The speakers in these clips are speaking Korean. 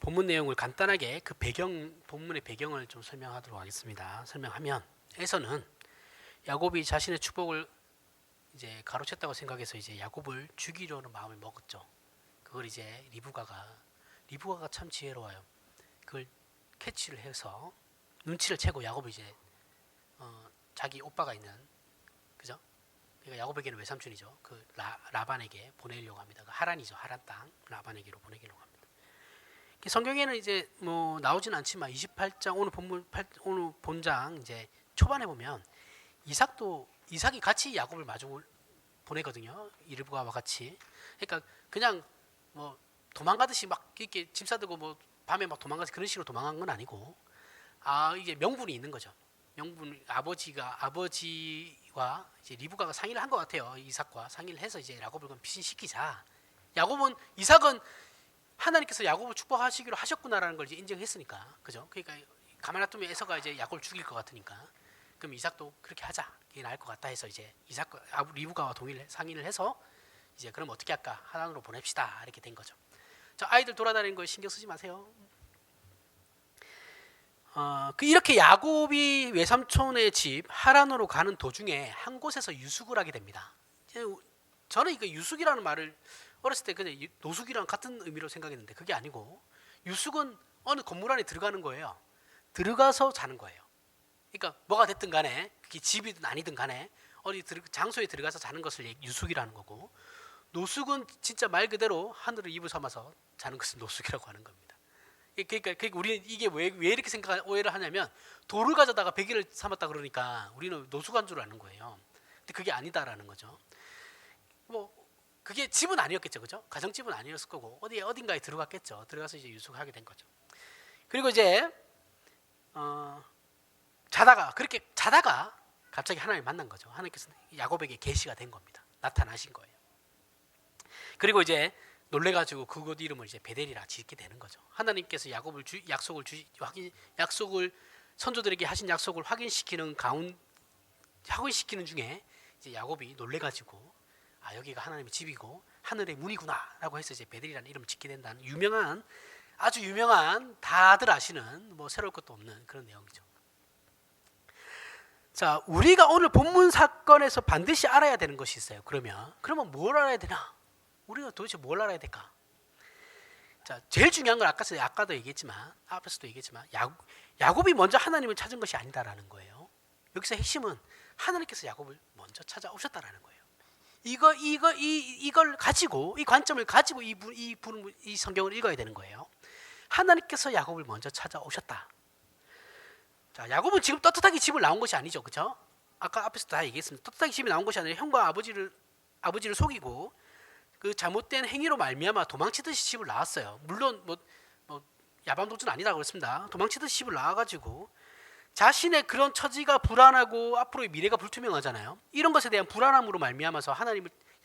본문 내용을 간단하게 그 본문의 배경을 좀 설명하도록 하겠습니다. 설명하면 에서는 야곱이 자신의 축복을 이제 가로챘다고 생각해서 이제 야곱을 죽이려는 마음을 먹었죠. 그걸 이제 리브가가 참 지혜로워요. 그걸 캐치를 해서 눈치를 채고 야곱을 이제 자기 오빠가 있는, 그죠? 그러니까 야곱에게는 외삼촌이죠. 그 라반에게 보내려고 합니다. 그 하란이죠. 하란 땅 라반에게로 보내려고 합니다. 성경에는 이제 뭐 나오진 않지만 28장 오늘 본장 이제 초반에 보면 이삭이 같이 야곱을 마중 보내거든요. 이르브가와 같이. 그러니까 그냥 뭐 도망가듯이 막 이렇게 짐 싸들고 뭐 밤에 막 도망가서 그런 식으로 도망간 건 아니고, 이게 명분이 있는 거죠. 아버지와 이제 리브가가 상의를 한 것 같아요. 이삭과 상의를 해서 이제 야곱을 피신시키자. 이삭은 하나님께서 야곱을 축복하시기로 하셨구나라는 걸 이제 인정했으니까, 그죠? 그러니까 가만 놔두면 에서가 이제 야곱을 죽일 것 같으니까, 그럼 이삭도 그렇게 하자, 이게 나을 것 같다 해서 이제 이삭과 리브가와 상의를 해서 이제 그럼 어떻게 할까, 하란으로 보냅시다, 이렇게 된 거죠. 자, 아이들 돌아다니는 거 신경 쓰지 마세요. 이렇게 야곱이 외삼촌의 집 하란으로 가는 도중에 한 곳에서 유숙을 하게 됩니다. 저는 이거 유숙이라는 말을 어렸을 때 그냥 노숙이랑 같은 의미로 생각했는데 그게 아니고, 유숙은 어느 건물 안에 들어가는 거예요. 들어가서 자는 거예요. 그러니까 뭐가 됐든 간에, 그게 집이든 아니든 간에 어디 장소에 들어가서 자는 것을 유숙이라는 거고, 노숙은 진짜 말 그대로 하늘을 이불 삼아서 자는 것을 노숙이라고 하는 겁니다. 그러니까 우리는 이게 왜 이렇게 오해를 하냐면, 돌을 가져다가 베개를 삼았다 그러니까 우리는 노숙한 줄 아는 거예요. 근데 그게 아니다라는 거죠. 뭐 그게 집은 아니었겠죠, 그죠? 가정집은 아니었을 거고 어딘가에 들어갔겠죠. 들어가서 이제 유숙하게 된 거죠. 그리고 이제 그렇게 자다가 갑자기 하나님을 만난 거죠. 하나님께서 야곱에게 계시가 된 겁니다. 나타나신 거예요. 그리고 이제 놀래가지고 그곳 이름을 이제 베델이라 짓게 되는 거죠. 하나님께서 야곱을 약속을 선조들에게 하신 약속을 확인시키는 중에 이제 야곱이 놀래가지고 여기가 하나님의 집이고 하늘의 문이구나라고 해서 이제 베델이라는 이름을 짓게 된다는 아주 유명한 다들 아시는 뭐 새로울 것도 없는 그런 내용이죠. 자, 우리가 오늘 본문 사건에서 반드시 알아야 되는 것이 있어요. 그러면 뭘 알아야 되나? 우리가 도대체 뭘 알아야 될까? 자, 제일 중요한 건 아까도 얘기했지만, 앞에서도 얘기했지만, 야곱이 먼저 하나님을 찾은 것이 아니다라는 거예요. 여기서 핵심은 하나님께서 야곱을 먼저 찾아오셨다라는 거예요. 이걸 가지고, 이 관점을 가지고 이 성경을 읽어야 되는 거예요. 하나님께서 야곱을 먼저 찾아오셨다. 자, 야곱은 지금 떳떳하게 집을 나온 것이 아니죠, 그렇죠? 아까 앞에서 다 얘기했습니다. 떳떳하게 집이 나온 것이 아니라 형과 아버지를 속이고 그 잘못된 행위로 말미암아 도망치듯이 집을 나왔어요. 물론 뭐 야반도주는 아니라고 그랬습니다. 도망치듯이 집을 나와가지고 자신의 그런 처지가 불안하고 앞으로의 미래가 불투명하잖아요. 이런 것에 대한 불안함으로 말미암아서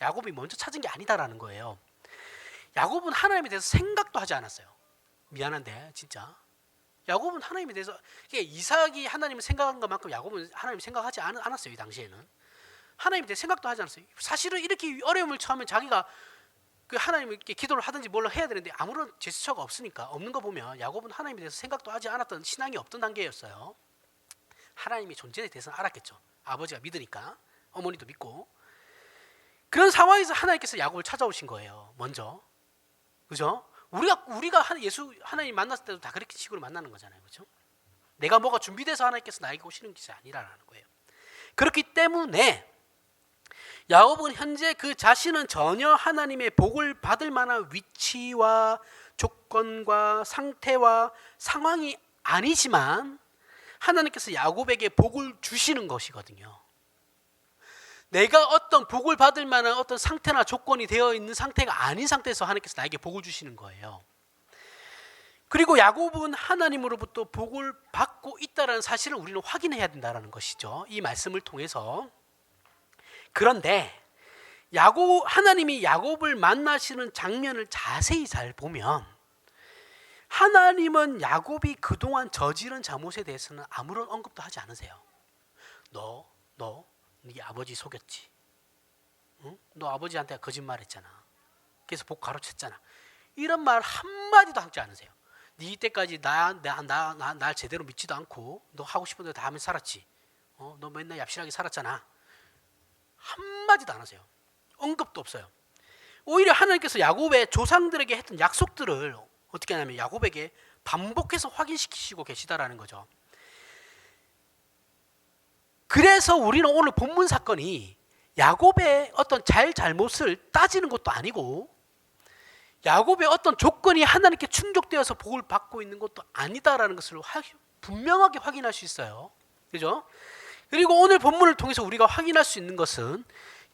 야곱이 먼저 찾은 게 아니다라는 거예요. 야곱은 하나님에 대해서 생각도 하지 않았어요. 미안한데 진짜 야곱은 하나님에 대해서, 이삭이 하나님을 생각한 것만큼 야곱은 하나님을 생각하지 않았어요. 이 당시에는 하나님에 대해 생각도 하지 않았어요. 사실은 이렇게 어려움을 처하면 자기가 그 하나님을 기도를 하든지 뭘 해야 되는데 아무런 제스처가 없으니까, 없는 거 보면 야곱은 하나님에 대해서 생각도 하지 않았던, 신앙이 없던 단계였어요. 하나님의 존재에 대해서는 알았겠죠. 아버지가 믿으니까, 어머니도 믿고. 그런 상황에서 하나님께서 야곱을 찾아오신 거예요. 먼저, 그죠? 우리가 하나님 만났을 때도 다 그렇게 식으로 만나는 거잖아요, 그죠? 내가 뭐가 준비돼서 하나님께서 나에게 오시는 것이 아니라는 거예요. 그렇기 때문에 야곱은 현재 그 자신은 전혀 하나님의 복을 받을 만한 위치와 조건과 상태와 상황이 아니지만 하나님께서 야곱에게 복을 주시는 것이거든요. 내가 어떤 복을 받을 만한 어떤 상태나 조건이 되어 있는 상태가 아닌 상태에서 하나님께서 나에게 복을 주시는 거예요. 그리고 야곱은 하나님으로부터 복을 받고 있다는 사실을 우리는 확인해야 된다는 것이죠. 이 말씀을 통해서. 그런데 하나님이 야곱을 만나시는 장면을 자세히 잘 보면 하나님은 야곱이 그동안 저지른 잘못에 대해서는 아무런 언급도 하지 않으세요. 네 아버지 속였지. 응? 너 아버지한테 거짓말했잖아. 그래서 복 가로챘잖아. 이런 말 한마디도 하지 않으세요. 네 때까지 날 제대로 믿지도 않고 너 하고 싶은 대로 다 하면서 살았지. 너 맨날 얍실하게 살았잖아. 한마디도 안 하세요. 언급도 없어요. 오히려 하나님께서 야곱의 조상들에게 했던 약속들을 어떻게 하냐면 야곱에게 반복해서 확인시키시고 계시다라는 거죠. 그래서 우리는 오늘 본문 사건이 야곱의 어떤 잘못을 따지는 것도 아니고 야곱의 어떤 조건이 하나님께 충족되어서 복을 받고 있는 것도 아니다라는 것을 분명하게 확인할 수 있어요. 그죠? 그리고 오늘 본문을 통해서 우리가 확인할 수 있는 것은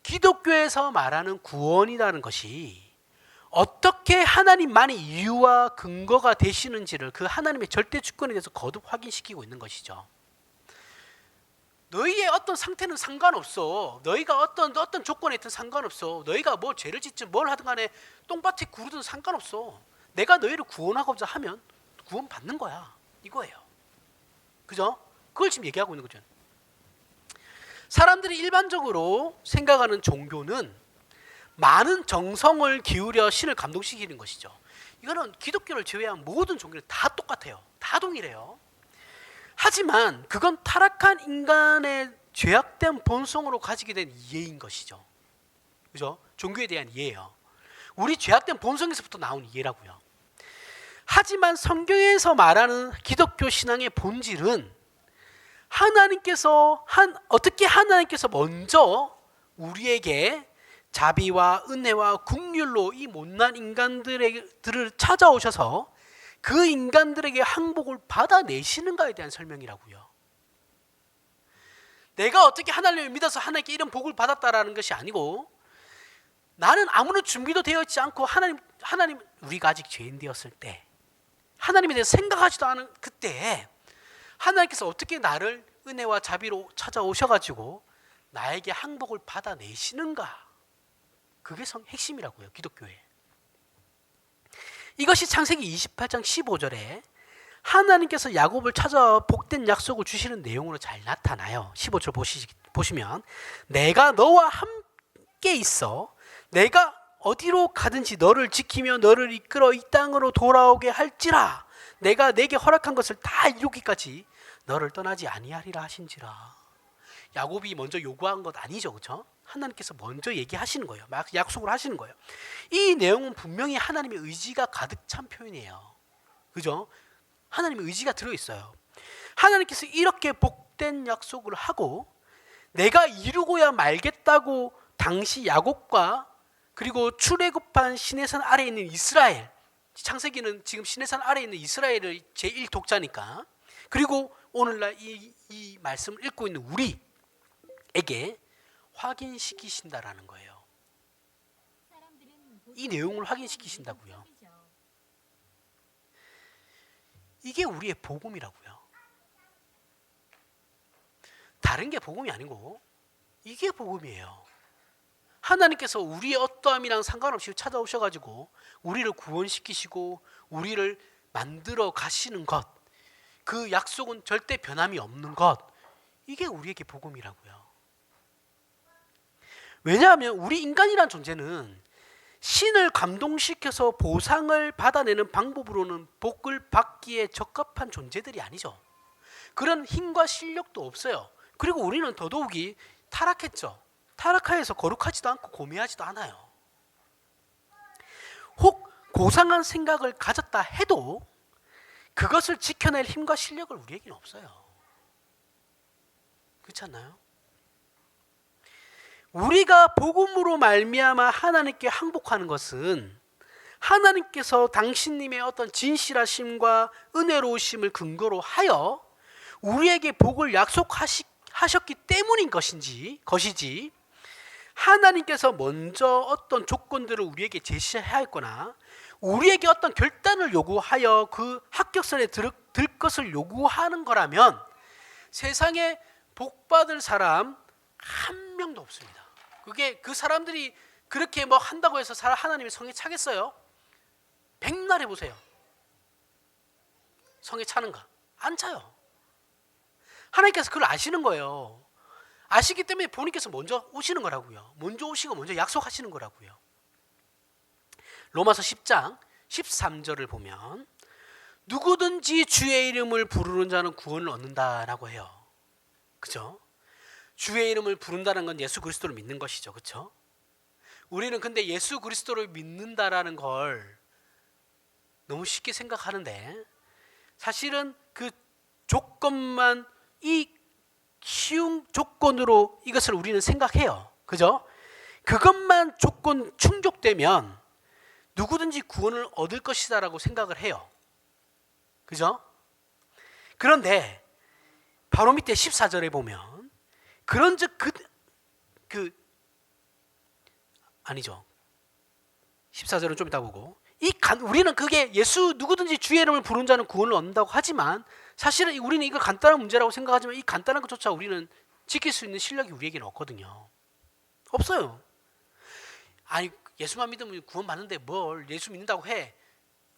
기독교에서 말하는 구원이라는 것이 어떻게 하나님만의 이유와 근거가 되시는지를 그 하나님의 절대 주권에 대해서 거듭 확인시키고 있는 것이죠. 너희의 어떤 상태는 상관없어. 너희가 어떤 조건에 있든 상관없어. 너희가 뭐 죄를 짓든 뭘 하든 간에 똥밭에 구르든 상관없어. 내가 너희를 구원하고자 하면 구원 받는 거야. 이거예요. 그죠? 그걸 지금 얘기하고 있는 거죠. 사람들이 일반적으로 생각하는 종교는 많은 정성을 기울여 신을 감동시키는 것이죠. 이거는 기독교를 제외한 모든 종교는 다 똑같아요. 다 동일해요. 하지만 그건 타락한 인간의 죄악된 본성으로 가지게 된 이해인 것이죠. 그죠? 종교에 대한 이해예요. 우리 죄악된 본성에서부터 나온 이해라고요. 하지만 성경에서 말하는 기독교 신앙의 본질은 어떻게 하나님께서 먼저 우리에게 자비와 은혜와 긍휼로 이 못난 인간들을 찾아오셔서 그 인간들에게 항복을 받아내시는가에 대한 설명이라고요. 내가 어떻게 하나님을 믿어서 하나님께 이런 복을 받았다라는 것이 아니고 나는 아무런 준비도 되어 있지 않고 하나님 우리가 아직 죄인 되었을 때 하나님에 대해서 생각하지도 않은 그때 하나님께서 어떻게 나를 은혜와 자비로 찾아오셔가지고 나에게 항복을 받아내시는가. 그게 핵심이라고요. 기독교에. 이것이 창세기 28장 15절에 하나님께서 야곱을 찾아와 복된 약속을 주시는 내용으로 잘 나타나요. 15절 보시면 내가 너와 함께 있어 내가 어디로 가든지 너를 지키며 너를 이끌어 이 땅으로 돌아오게 할지라 내가 내게 허락한 것을 다 이루기까지 너를 떠나지 아니하리라 하신지라. 야곱이 먼저 요구한 것 아니죠. 그렇죠? 하나님께서 먼저 얘기하시는 거예요. 약속을 하시는 거예요. 이 내용은 분명히 하나님의 의지가 가득 찬 표현이에요. 그죠? 하나님의 의지가 들어있어요. 하나님께서 이렇게 복된 약속을 하고 내가 이루고야 말겠다고 당시 야곱과 그리고 출애굽한 시내산 아래에 있는 이스라엘, 창세기는 지금 시내산 아래에 있는 이스라엘을 제1독자니까 그리고 오늘날 이 말씀을 읽고 있는 우리에게 확인시키신다라는 거예요. 이 내용을 확인시키신다고요. 이게 우리의 복음이라고요. 다른 게 복음이 아니고 이게 복음이에요. 하나님께서 우리의 어떠함이랑 상관없이 찾아오셔가지고 우리를 구원시키시고 우리를 만들어 가시는 것, 그 약속은 절대 변함이 없는 것, 이게 우리에게 복음이라고요. 왜냐하면 우리 인간이란 존재는 신을 감동시켜서 보상을 받아내는 방법으로는 복을 받기에 적합한 존재들이 아니죠. 그런 힘과 실력도 없어요. 그리고 우리는 더더욱이 타락했죠. 타락하여서 거룩하지도 않고 고매하지도 않아요. 혹 고상한 생각을 가졌다 해도 그것을 지켜낼 힘과 실력을 우리에게는 없어요. 그렇지 않나요? 우리가 복음으로 말미암아 하나님께 항복하는 것은 하나님께서 당신님의 어떤 진실하심과 은혜로우심을 근거로 하여 우리에게 복을 약속하셨기 때문인 것이지 하나님께서 먼저 어떤 조건들을 우리에게 제시하였거나 우리에게 어떤 결단을 요구하여 그 합격선에 들 것을 요구하는 거라면 세상에 복받을 사람 한 명도 없습니다. 그 사람들이 그렇게 뭐 한다고 해서 하나님의 성에 차겠어요? 백날 해보세요. 성에 차는가? 안 차요. 하나님께서 그걸 아시는 거예요. 아시기 때문에 본인께서 먼저 오시는 거라고요. 먼저 오시고 먼저 약속하시는 거라고요. 로마서 10장 13절을 보면 누구든지 주의 이름을 부르는 자는 구원을 얻는다라고 해요. 그죠? 주의 이름을 부른다는 건 예수 그리스도를 믿는 것이죠. 그렇죠? 우리는 근데 예수 그리스도를 믿는다라는 걸 너무 쉽게 생각하는데 사실은 그 조건만 이 쉬운 조건으로 이것을 우리는 생각해요. 그죠? 그것만 조건 충족되면 누구든지 구원을 얻을 것이다라고 생각을 해요. 그죠? 그런데 바로 밑에 14절에 보면 그런즉 아니죠. 14절은 좀 이따 보고 우리는 그게 예수 누구든지 주의 이름을 부른 자는 구원을 얻는다고 하지만 사실은 우리는 이거 간단한 문제라고 생각하지만 이 간단한 것조차 우리는 지킬 수 있는 실력이 우리에게는 없거든요. 없어요. 아니 예수만 믿으면 구원 받는데 뭘 예수 믿는다고 해.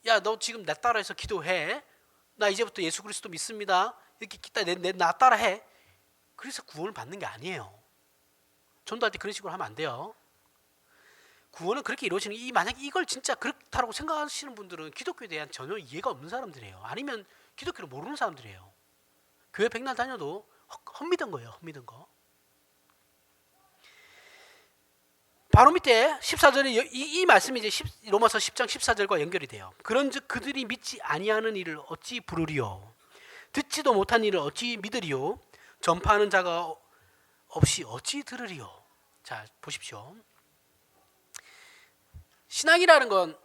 야 너 지금 나 따라해서 기도해. 나 이제부터 예수 그리스도 믿습니다. 이렇게 나 따라해. 그래서 구원을 받는 게 아니에요. 전도할 때 그런 식으로 하면 안 돼요. 구원은 그렇게 이루어지는 만약에 이걸 진짜 그렇다고 생각하시는 분들은 기독교에 대한 전혀 이해가 없는 사람들이에요. 아니면 기독교를 모르는 사람들이에요. 교회 백날 다녀도 헛믿은 거예요. 헛믿은 거. 바로 밑에 14절에 이 말씀이 이제 로마서 10장 14절과 연결이 돼요. 그런즉 그들이 믿지 아니하는 일을 어찌 부르리요? 듣지도 못한 일을 어찌 믿으리요? 전파하는 자가 없이 어찌 들으리요? 자, 보십시오. 신앙이라는 건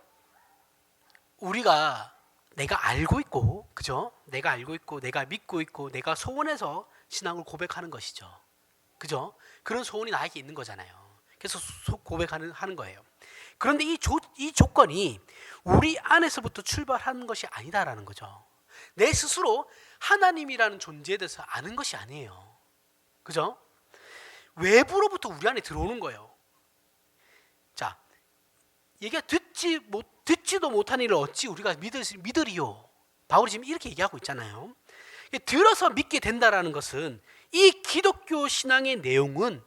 우리가 내가 알고 있고, 그죠? 내가 알고 있고, 내가 믿고 있고, 내가 소원해서 신앙을 고백하는 것이죠. 그죠? 그런 소원이 나에게 있는 거잖아요. 그래서 고백하는 거예요. 그런데 이 조건이 우리 안에서부터 출발하는 것이 아니다라는 거죠. 내 스스로 하나님이라는 존재에 대해서 아는 것이 아니에요. 그죠? 외부로부터 우리 안에 들어오는 거예요. 자, 얘가 듣지도 못한 일을 어찌 우리가 믿으리요? 바울이 지금 이렇게 얘기하고 있잖아요. 들어서 믿게 된다라는 것은 이 기독교 신앙의 내용은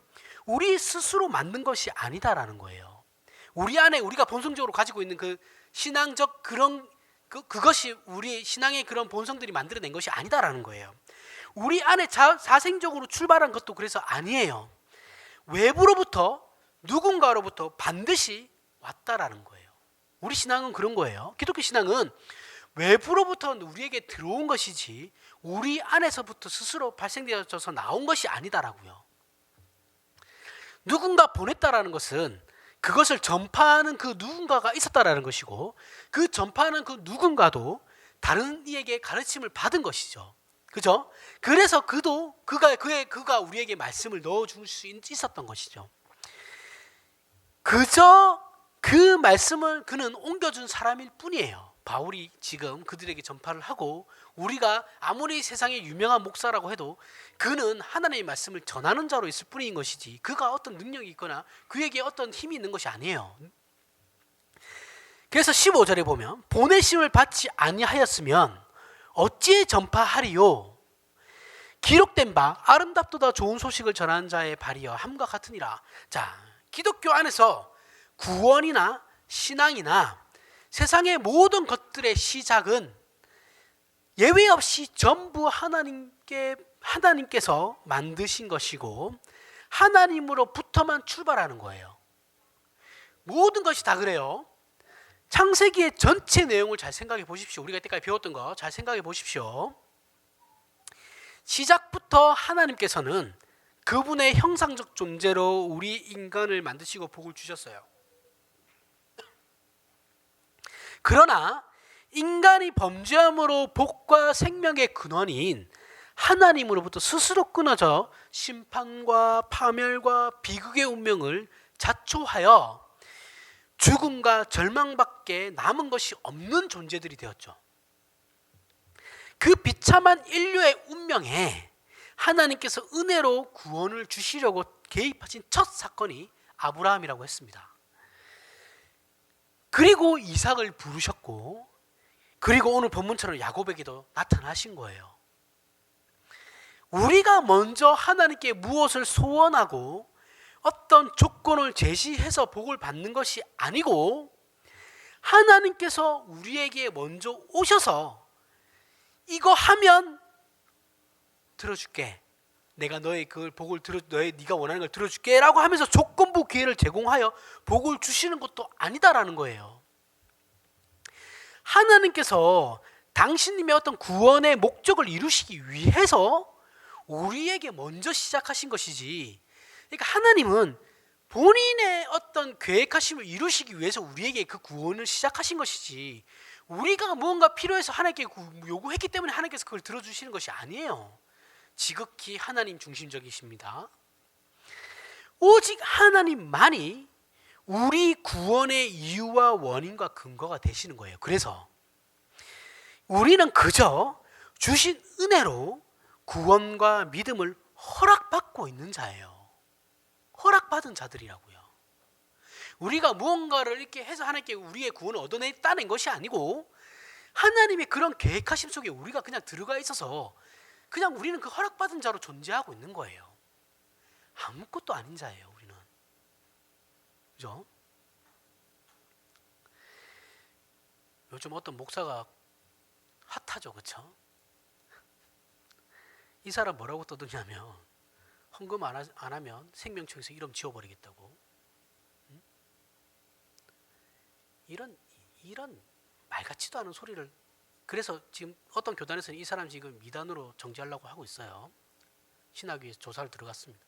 우리 스스로 만든 것이 아니다라는 거예요. 우리 안에 우리가 본성적으로 가지고 있는 그 신앙적 그것이 우리 신앙의 그런 본성들이 만들어낸 것이 아니다라는 거예요. 우리 안에 사생적으로 출발한 것도 그래서 아니에요. 외부로부터 누군가로부터 반드시 왔다라는 거예요. 우리 신앙은 그런 거예요. 기독교 신앙은 외부로부터 우리에게 들어온 것이지 우리 안에서부터 스스로 발생되어서 나온 것이 아니다라고요. 누군가 보냈다라는 것은 그것을 전파하는 그 누군가가 있었다라는 것이고 그 전파하는 그 누군가도 다른 이에게 가르침을 받은 것이죠. 그죠? 그래서 그가 우리에게 말씀을 넣어줄 수 있었던 것이죠. 그저 그 말씀을 그는 옮겨준 사람일 뿐이에요. 바울이 지금 그들에게 전파를 하고 우리가 아무리 세상에 유명한 목사라고 해도 그는 하나님의 말씀을 전하는 자로 있을 뿐인 것이지 그가 어떤 능력이 있거나 그에게 어떤 힘이 있는 것이 아니에요. 그래서 15절에 보면 보내심을 받지 아니하였으면 어찌 전파하리요? 기록된 바 아름답도다 좋은 소식을 전하는 자의 발이여 함과 같으니라. 자, 기독교 안에서 구원이나 신앙이나 세상의 모든 것들의 시작은 예외 없이 전부 하나님께서 만드신 것이고 하나님으로부터만 출발하는 거예요. 모든 것이 다 그래요. 창세기의 전체 내용을 잘 생각해 보십시오. 우리가 이때까지 배웠던 거 잘 생각해 보십시오. 시작부터 하나님께서는 그분의 형상적 존재로 우리 인간을 만드시고 복을 주셨어요. 그러나 인간이 범죄함으로 복과 생명의 근원인 하나님으로부터 스스로 끊어져 심판과 파멸과 비극의 운명을 자초하여 죽음과 절망밖에 남은 것이 없는 존재들이 되었죠. 그 비참한 인류의 운명에 하나님께서 은혜로 구원을 주시려고 개입하신 첫 사건이 아브라함이라고 했습니다. 그리고 이삭을 부르셨고 그리고 오늘 본문처럼 야곱에게도 나타나신 거예요. 우리가 먼저 하나님께 무엇을 소원하고 어떤 조건을 제시해서 복을 받는 것이 아니고 하나님께서 우리에게 먼저 오셔서 이거 하면 들어줄게. 내가 너의 그 복을 네가 원하는 걸 들어줄게라고 하면서 조건부 기회를 제공하여 복을 주시는 것도 아니다라는 거예요. 하나님께서 당신님의 어떤 구원의 목적을 이루시기 위해서 우리에게 먼저 시작하신 것이지. 그러니까 하나님은 본인의 어떤 계획하심을 이루시기 위해서 우리에게 그 구원을 시작하신 것이지, 우리가 무언가 필요해서 하나님께 요구했기 때문에 하나님께서 그걸 들어주시는 것이 아니에요. 지극히 하나님 중심적이십니다. 오직 하나님만이 우리 구원의 이유와 원인과 근거가 되시는 거예요. 그래서 우리는 그저 주신 은혜로 구원과 믿음을 허락받고 있는 자예요. 허락받은 자들이라고요. 우리가 무언가를 이렇게 해서 하나님께 우리의 구원을 얻어냈다는 것이 아니고, 하나님의 그런 계획하심 속에 우리가 그냥 들어가 있어서 그냥 우리는 그 허락받은 자로 존재하고 있는 거예요. 아무것도 아닌 자예요, 우리는. 그죠? 요즘 어떤 목사가 핫하죠, 그렇죠? 이 사람 뭐라고 떠드냐면, 헌금 안 하면 생명청에서 이름 지워버리겠다고. 응? 이런 말 같지도 않은 소리를. 그래서 지금 어떤 교단에서는 이 사람 지금 미단으로 정지하려고 하고 있어요. 신학위에 조사를 들어갔습니다.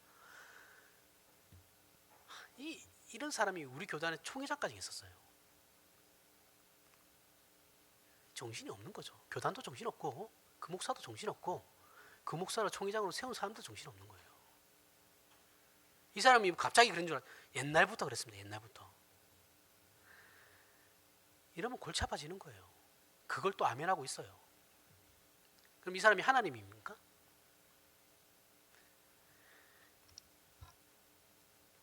이런 사람이 우리 교단의 총회장까지 했었어요. 정신이 없는 거죠. 교단도 정신없고 그 목사도 정신없고 그 목사를 총회장으로 세운 사람도 정신없는 거예요. 이 사람이 갑자기 그런 줄 옛날부터 그랬습니다. 옛날부터. 이러면 골치 아파지는 거예요. 그걸 또 아멘하고 있어요. 그럼 이 사람이 하나님입니까?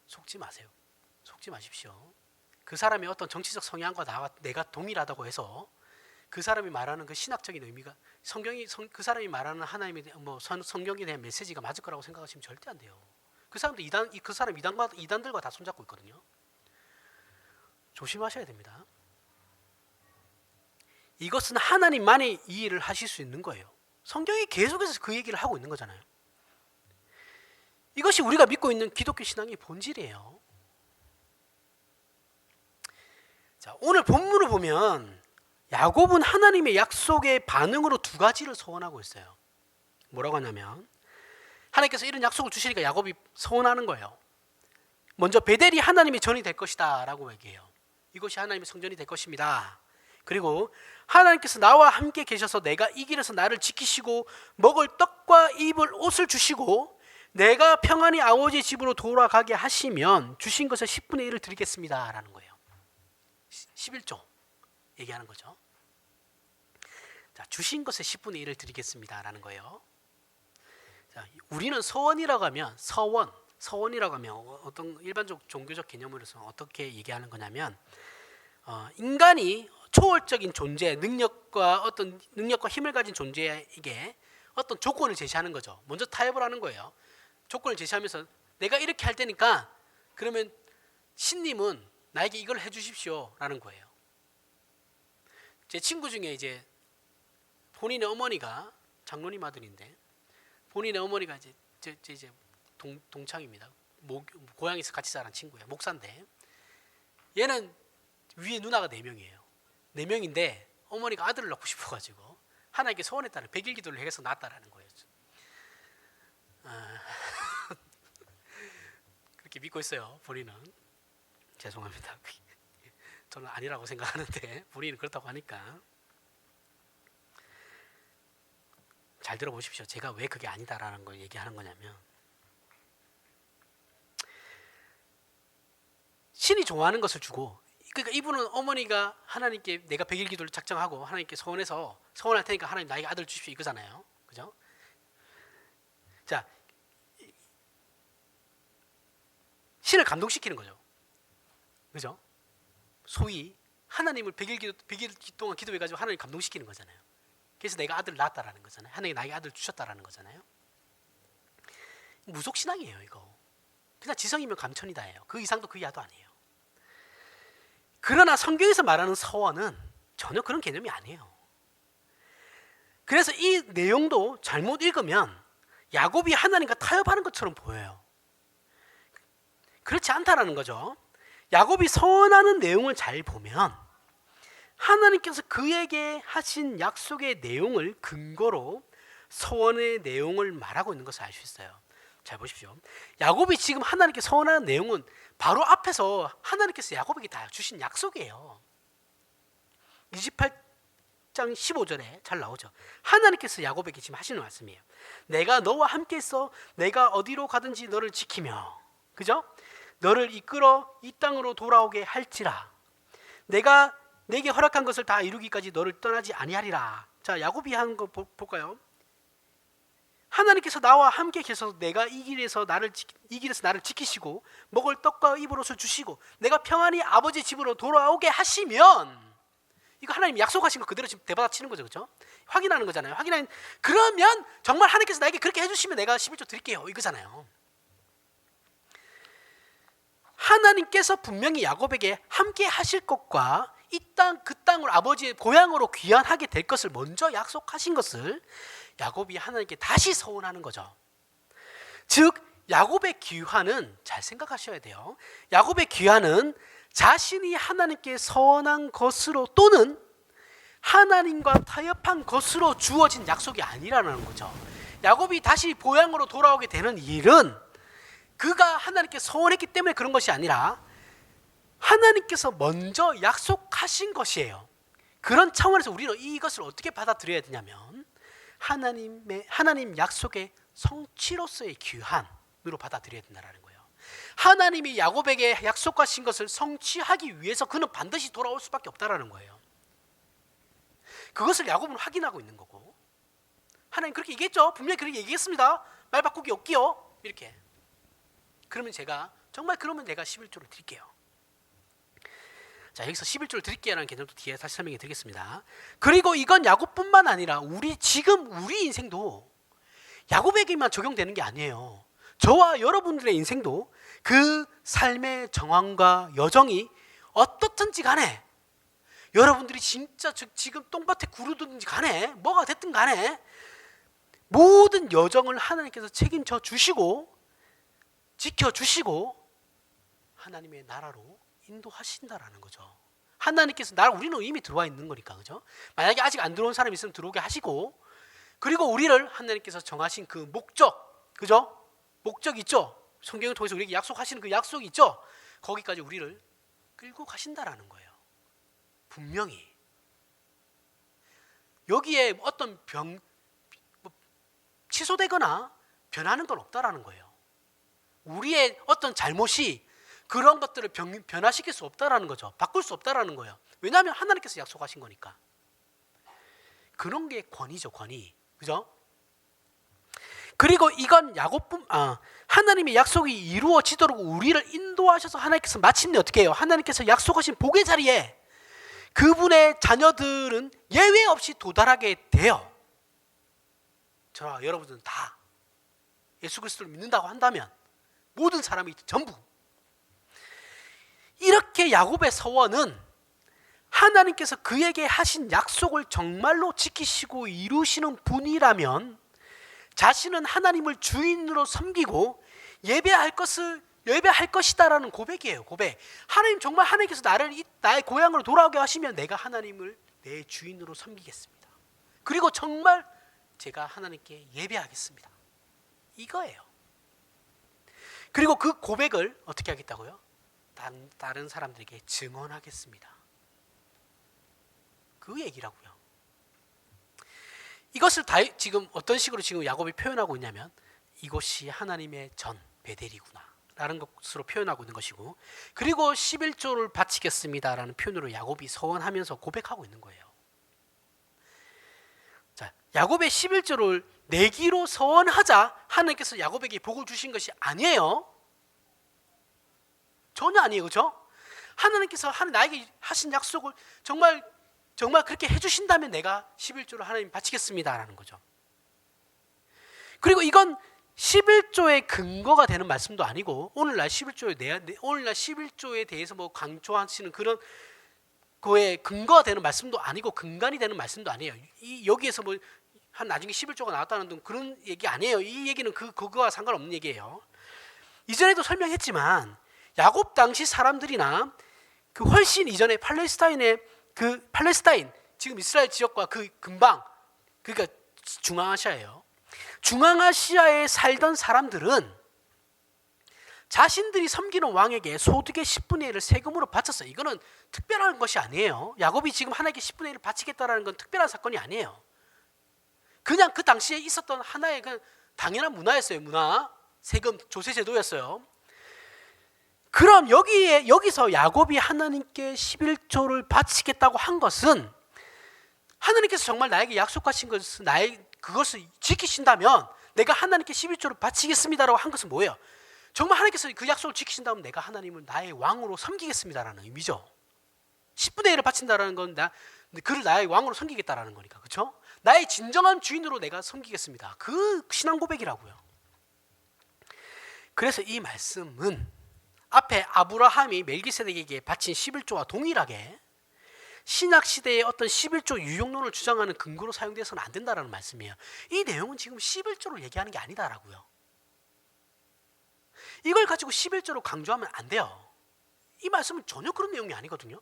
속지 마세요. 속지 마십시오. 그 사람의 어떤 정치적 성향과 내가 동일하다고 해서 그 사람이 말하는 그 신학적인 의미가 그 사람이 말하는 하나님의 성경에 대한 메시지가 맞을 거라고 생각하시면 절대 안 돼요. 그 사람도 이단들과 다 손잡고 있거든요. 조심하셔야 됩니다. 이것은 하나님만이 이 일을 하실 수 있는 거예요. 성경이 계속해서 그 얘기를 하고 있는 거잖아요. 이것이 우리가 믿고 있는 기독교 신앙의 본질이에요. 자, 오늘 본문을 보면 야곱은 하나님의 약속의 반응으로 두 가지를 소원하고 있어요. 뭐라고 하냐면, 하나님께서 이런 약속을 주시니까 야곱이 소원하는 거예요. 먼저 베델이 하나님의 전이 될 것이다 라고 얘기해요. 이것이 하나님의 성전이 될 것입니다. 그리고 하나님께서 나와 함께 계셔서 내가 이 길에서 나를 지키시고 먹을 떡과 입을 옷을 주시고 내가 평안히 아버지 집으로 돌아가게 하시면 주신 것의 10분의 1을 드리겠습니다 라는 거예요. 11조 얘기하는 거죠. 자, 주신 것의 10분의 1을 드리겠습니다 라는 거예요. 자, 우리는 서원이라고 하면 서원이라고 하면 어떤 일반적 종교적 개념으로서 어떻게 얘기하는 거냐면, 인간이 초월적인 존재, 능력과 힘을 가진 존재에게 어떤 조건을 제시하는 거죠. 먼저 타협을 하는 거예요. 조건을 제시하면서 내가 이렇게 할 테니까 그러면 신님은 나에게 이걸 해주십시오 라는 거예요. 제 친구 중에 이제 본인의 어머니가 장로님 아들인데, 본인의 어머니가 이제 동창입니다. 고향에서 같이 자란 친구예요. 목사인데, 얘는 위에 누나가 4명이에요. 4명인데 어머니가 아들을 낳고 싶어가지고 하나님께 소원했다는 100일 기도를 해서 낳았다라는 거예요. 그렇게 믿고 있어요. 본인은. 죄송합니다. 저는 아니라고 생각하는데 본인은 그렇다고 하니까. 잘 들어보십시오. 제가 왜 그게 아니다라는 걸 얘기하는 거냐면, 신이 좋아하는 것을 주고, 그러니까 이분은 어머니가 하나님께 내가 100일 기도를 작정하고 하나님께 소원할 테니까 하나님 나에게 아들 주십시오 이거잖아요. 그죠? 자, 신을 감동시키는 거죠. 그죠? 소위 하나님을 100일 동안 기도해가지고 하나님 감동시키는 거잖아요. 그래서 내가 아들을 낳았다라는 거잖아요. 하나님이 나에게 아들을 주셨다라는 거잖아요. 무속신앙이에요 이거. 그냥 지성이면 감천이다예요. 그 이상도 그 이하도 아니에요. 그러나 성경에서 말하는 서원은 전혀 그런 개념이 아니에요. 그래서 이 내용도 잘못 읽으면 야곱이 하나님과 타협하는 것처럼 보여요. 그렇지 않다라는 거죠. 야곱이 서원하는 내용을 잘 보면 하나님께서 그에게 하신 약속의 내용을 근거로 서원의 내용을 말하고 있는 것을 알 수 있어요. 잘 보십시오. 야곱이 지금 하나님께 서원하는 내용은 바로 앞에서 하나님께서 야곱에게 다 주신 약속이에요. 28장 15절에 잘 나오죠. 하나님께서 야곱에게 지금 하시는 말씀이에요. 내가 너와 함께 있어 내가 어디로 가든지 너를 지키며, 그죠? 너를 이끌어 이 땅으로 돌아오게 할지라. 내가 내게 허락한 것을 다 이루기까지 너를 떠나지 아니하리라. 자, 야곱이 하는 거 볼까요? 하나님께서 나와 함께 계셔서 내가 이 길에서 나를 지키시고 먹을 떡과 입을 옷을 주시고 내가 평안히 아버지 집으로 돌아오게 하시면, 이거 하나님 약속하신 거 그대로 지금 대받아치는 거죠, 그렇죠? 확인하는 거잖아요. 그러면 정말 하나님께서 나에게 그렇게 해주시면 내가 11조 드릴게요, 이거잖아요. 하나님께서 분명히 야곱에게 함께 하실 것과 이 땅 그 땅을 아버지의 고향으로 귀환하게 될 것을 먼저 약속하신 것을 야곱이 하나님께 다시 서원하는 거죠. 즉 야곱의 귀환은, 잘 생각하셔야 돼요. 야곱의 귀환은 자신이 하나님께 서원한 것으로 또는 하나님과 타협한 것으로 주어진 약속이 아니라는 거죠. 야곱이 다시 고향으로 돌아오게 되는 일은 그가 하나님께 서원했기 때문에 그런 것이 아니라 하나님께서 먼저 약속하신 것이에요. 그런 차원에서 우리는 이것을 어떻게 받아들여야 되냐면 하나님 약속의 성취로서의 귀환으로 받아들여야 된다는 거예요. 하나님이 야곱에게 약속하신 것을 성취하기 위해서 그는 반드시 돌아올 수밖에 없다는 거예요. 그것을 야곱은 확인하고 있는 거고, 하나님 그렇게 얘기했죠. 분명히 그렇게 얘기했습니다. 말 바꾸기 없기요. 이렇게. 그러면 내가 11조를 드릴게요. 자, 여기서 11조를 드릴게요라는 개념도 뒤에 다시 설명해 드리겠습니다. 그리고 이건 야곱뿐만 아니라 우리 인생도 야곱에게만 적용되는 게 아니에요. 저와 여러분들의 인생도 그 삶의 정황과 여정이 어떻든지 간에, 여러분들이 진짜 지금 똥밭에 구르든지 간에 뭐가 됐든 간에 모든 여정을 하나님께서 책임져 주시고 지켜주시고 하나님의 나라로 인도하신다라는 거죠. 하나님께서 우리는 이미 들어와 있는 거니까, 그죠? 만약에 아직 안 들어온 사람이 있으면 들어오게 하시고, 그리고 우리를 하나님께서 정하신 그 목적, 그죠? 목적 있죠? 성경을 통해서 우리에게 약속하시는 그 약속이 있죠? 거기까지 우리를 끌고 가신다라는 거예요. 분명히. 여기에 어떤 취소되거나 변하는 건 없다라는 거예요. 우리의 어떤 잘못이 그런 것들을 변화시킬 수 없다라는 거죠. 바꿀 수 없다라는 거예요. 왜냐하면 하나님께서 약속하신 거니까. 그런 게 권위죠, 권위. 그죠? 그리고 이건 하나님의 약속이 이루어지도록 우리를 인도하셔서 하나님께서 마침내 어떻게 해요? 하나님께서 약속하신 복의 자리에 그분의 자녀들은 예외 없이 도달하게 돼요. 저와 여러분들은 다 예수 그리스도를 믿는다고 한다면 모든 사람이 전부. 이렇게 야곱의 서원은 하나님께서 그에게 하신 약속을 정말로 지키시고 이루시는 분이라면 자신은 하나님을 주인으로 섬기고 예배할 것이다라는 고백이에요. 고백. 하나님, 정말 하나님께서 나의 고향으로 돌아오게 하시면 내가 하나님을 내 주인으로 섬기겠습니다. 그리고 정말 제가 하나님께 예배하겠습니다. 이거예요. 그리고 그 고백을 어떻게 하겠다고요? 다른 사람들에게 증언하겠습니다. 그 얘기라고요. 이것을 지금 어떤 식으로 지금 야곱이 표현하고 있냐면 이것이 하나님의 전 베델이구나 라는 것으로 표현하고 있는 것이고, 그리고 11조를 바치겠습니다 라는 표현으로 야곱이 서원하면서 고백하고 있는 거예요. 자, 야곱의 11조를 내기로 서원하자 하나님께서 야곱에게 복을 주신 것이 아니에요. 전혀 아니에요. 그렇죠? 하나님께서 나에게 하신 약속을 정말 그렇게 해주신다면 내가 11조를 하나님 바치겠습니다 라는 거죠. 그리고 이건 11조의 근거가 되는 말씀도 아니고 오늘날 11조에 대해서 뭐 강조하시는 그런 거에 근거가 되는 말씀도 아니고 근간이 되는 말씀도 아니에요. 여기에서 뭐 한 나중에 11조가 나왔다는 등 그런 얘기 아니에요. 이 얘기는 그거와 상관없는 얘기예요. 이전에도 설명했지만 야곱 당시 사람들이나 그 훨씬 이전에 팔레스타인 지금 이스라엘 지역과 그 근방, 그러니까 중앙아시아예요. 중앙아시아에 살던 사람들은 자신들이 섬기는 왕에게 소득의 10분의 1을 세금으로 바쳤어요. 이거는 특별한 것이 아니에요. 야곱이 지금 하나님께 10분의 1을 바치겠다라는 건 특별한 사건이 아니에요. 그냥 그 당시에 있었던 하나의 그 당연한 문화였어요. 문화, 세금, 조세 제도였어요. 그럼 여기서 야곱이 하나님께 11조를 바치겠다고 한 것은 하나님께서 정말 나에게 약속하신 것을 그것을 지키신다면 내가 하나님께 11조를 바치겠습니다라고 한 것은 뭐예요? 정말 하나님께서 그 약속을 지키신다면 내가 하나님을 나의 왕으로 섬기겠습니다라는 의미죠. 10분의 1을 바친다라는 건 그를 나의 왕으로 섬기겠다라는 거니까, 그렇죠? 나의 진정한 주인으로 내가 섬기겠습니다. 그 신앙 고백이라고요. 그래서 이 말씀은 앞에 아브라함이 멜기세덱에게 바친 11조와 동일하게 신약 시대의 어떤 11조 유용론을 주장하는 근거로 사용돼서는 안 된다라는 말씀이에요. 이 내용은 지금 11조를 얘기하는 게 아니다라고요. 이걸 가지고 11조로 강조하면 안 돼요. 이 말씀은 전혀 그런 내용이 아니거든요.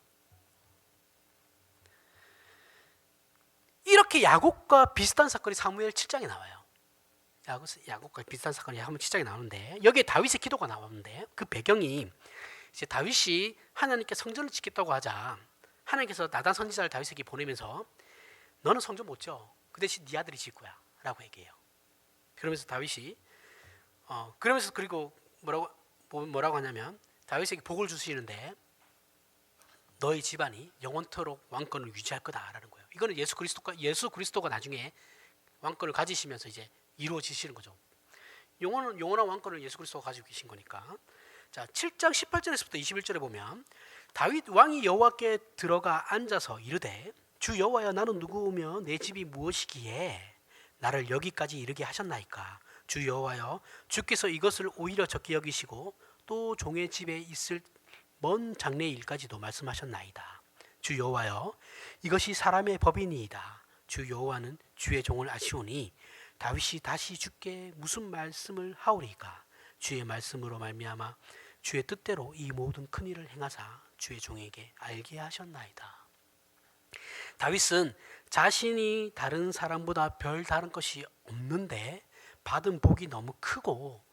이렇게 야곱과 비슷한 사건이 사무엘 7장에 나와요. 야곱과 비슷한 사건이 사무엘 7장에 나오는데 여기에 다윗의 기도가 나오는데 그 배경이 이제 다윗이 하나님께 성전을 짓겠다고 하자 하나님께서 나단 선지자를 다윗에게 보내면서 너는 성전 못 지어. 그 대신 네 아들이 질 거야 라고 얘기해요. 그러면서 다윗이 그러면서 그리고 뭐라고 하냐면 다윗에게 복을 주시는데 너희 집안이 영원토록 왕권을 유지할 거다라는 거예요. 이거는 예수 그리스도가 나중에 왕권을 가지시면서 이제 이루어지시는 거죠. 영원한 왕권을 예수 그리스도가 가지고 계신 거니까. 자, 7장 18절에서부터 21절에 보면 다윗 왕이 여호와께 들어가 앉아서 이르되 주 여호와여 나는 누구며 내 집이 무엇이기에 나를 여기까지 이르게 하셨나이까. 주 여호와여 주께서 이것을 오히려 적게 여기시고 또 종의 집에 있을 먼 장래 일까지도 말씀하셨나이다. 주 여호와여 이것이 사람의 법이니이다. 주 여호와는 주의 종을 아시오니 다윗이 다시 주께 무슨 말씀을 하오리까. 주의 말씀으로 말미암아 주의 뜻대로 이 모든 큰 일을 행하사 주의 종에게 알게 하셨나이다. 다윗은 자신이 다른 사람보다 별 다른 것이 없는데 받은 복이 너무 크고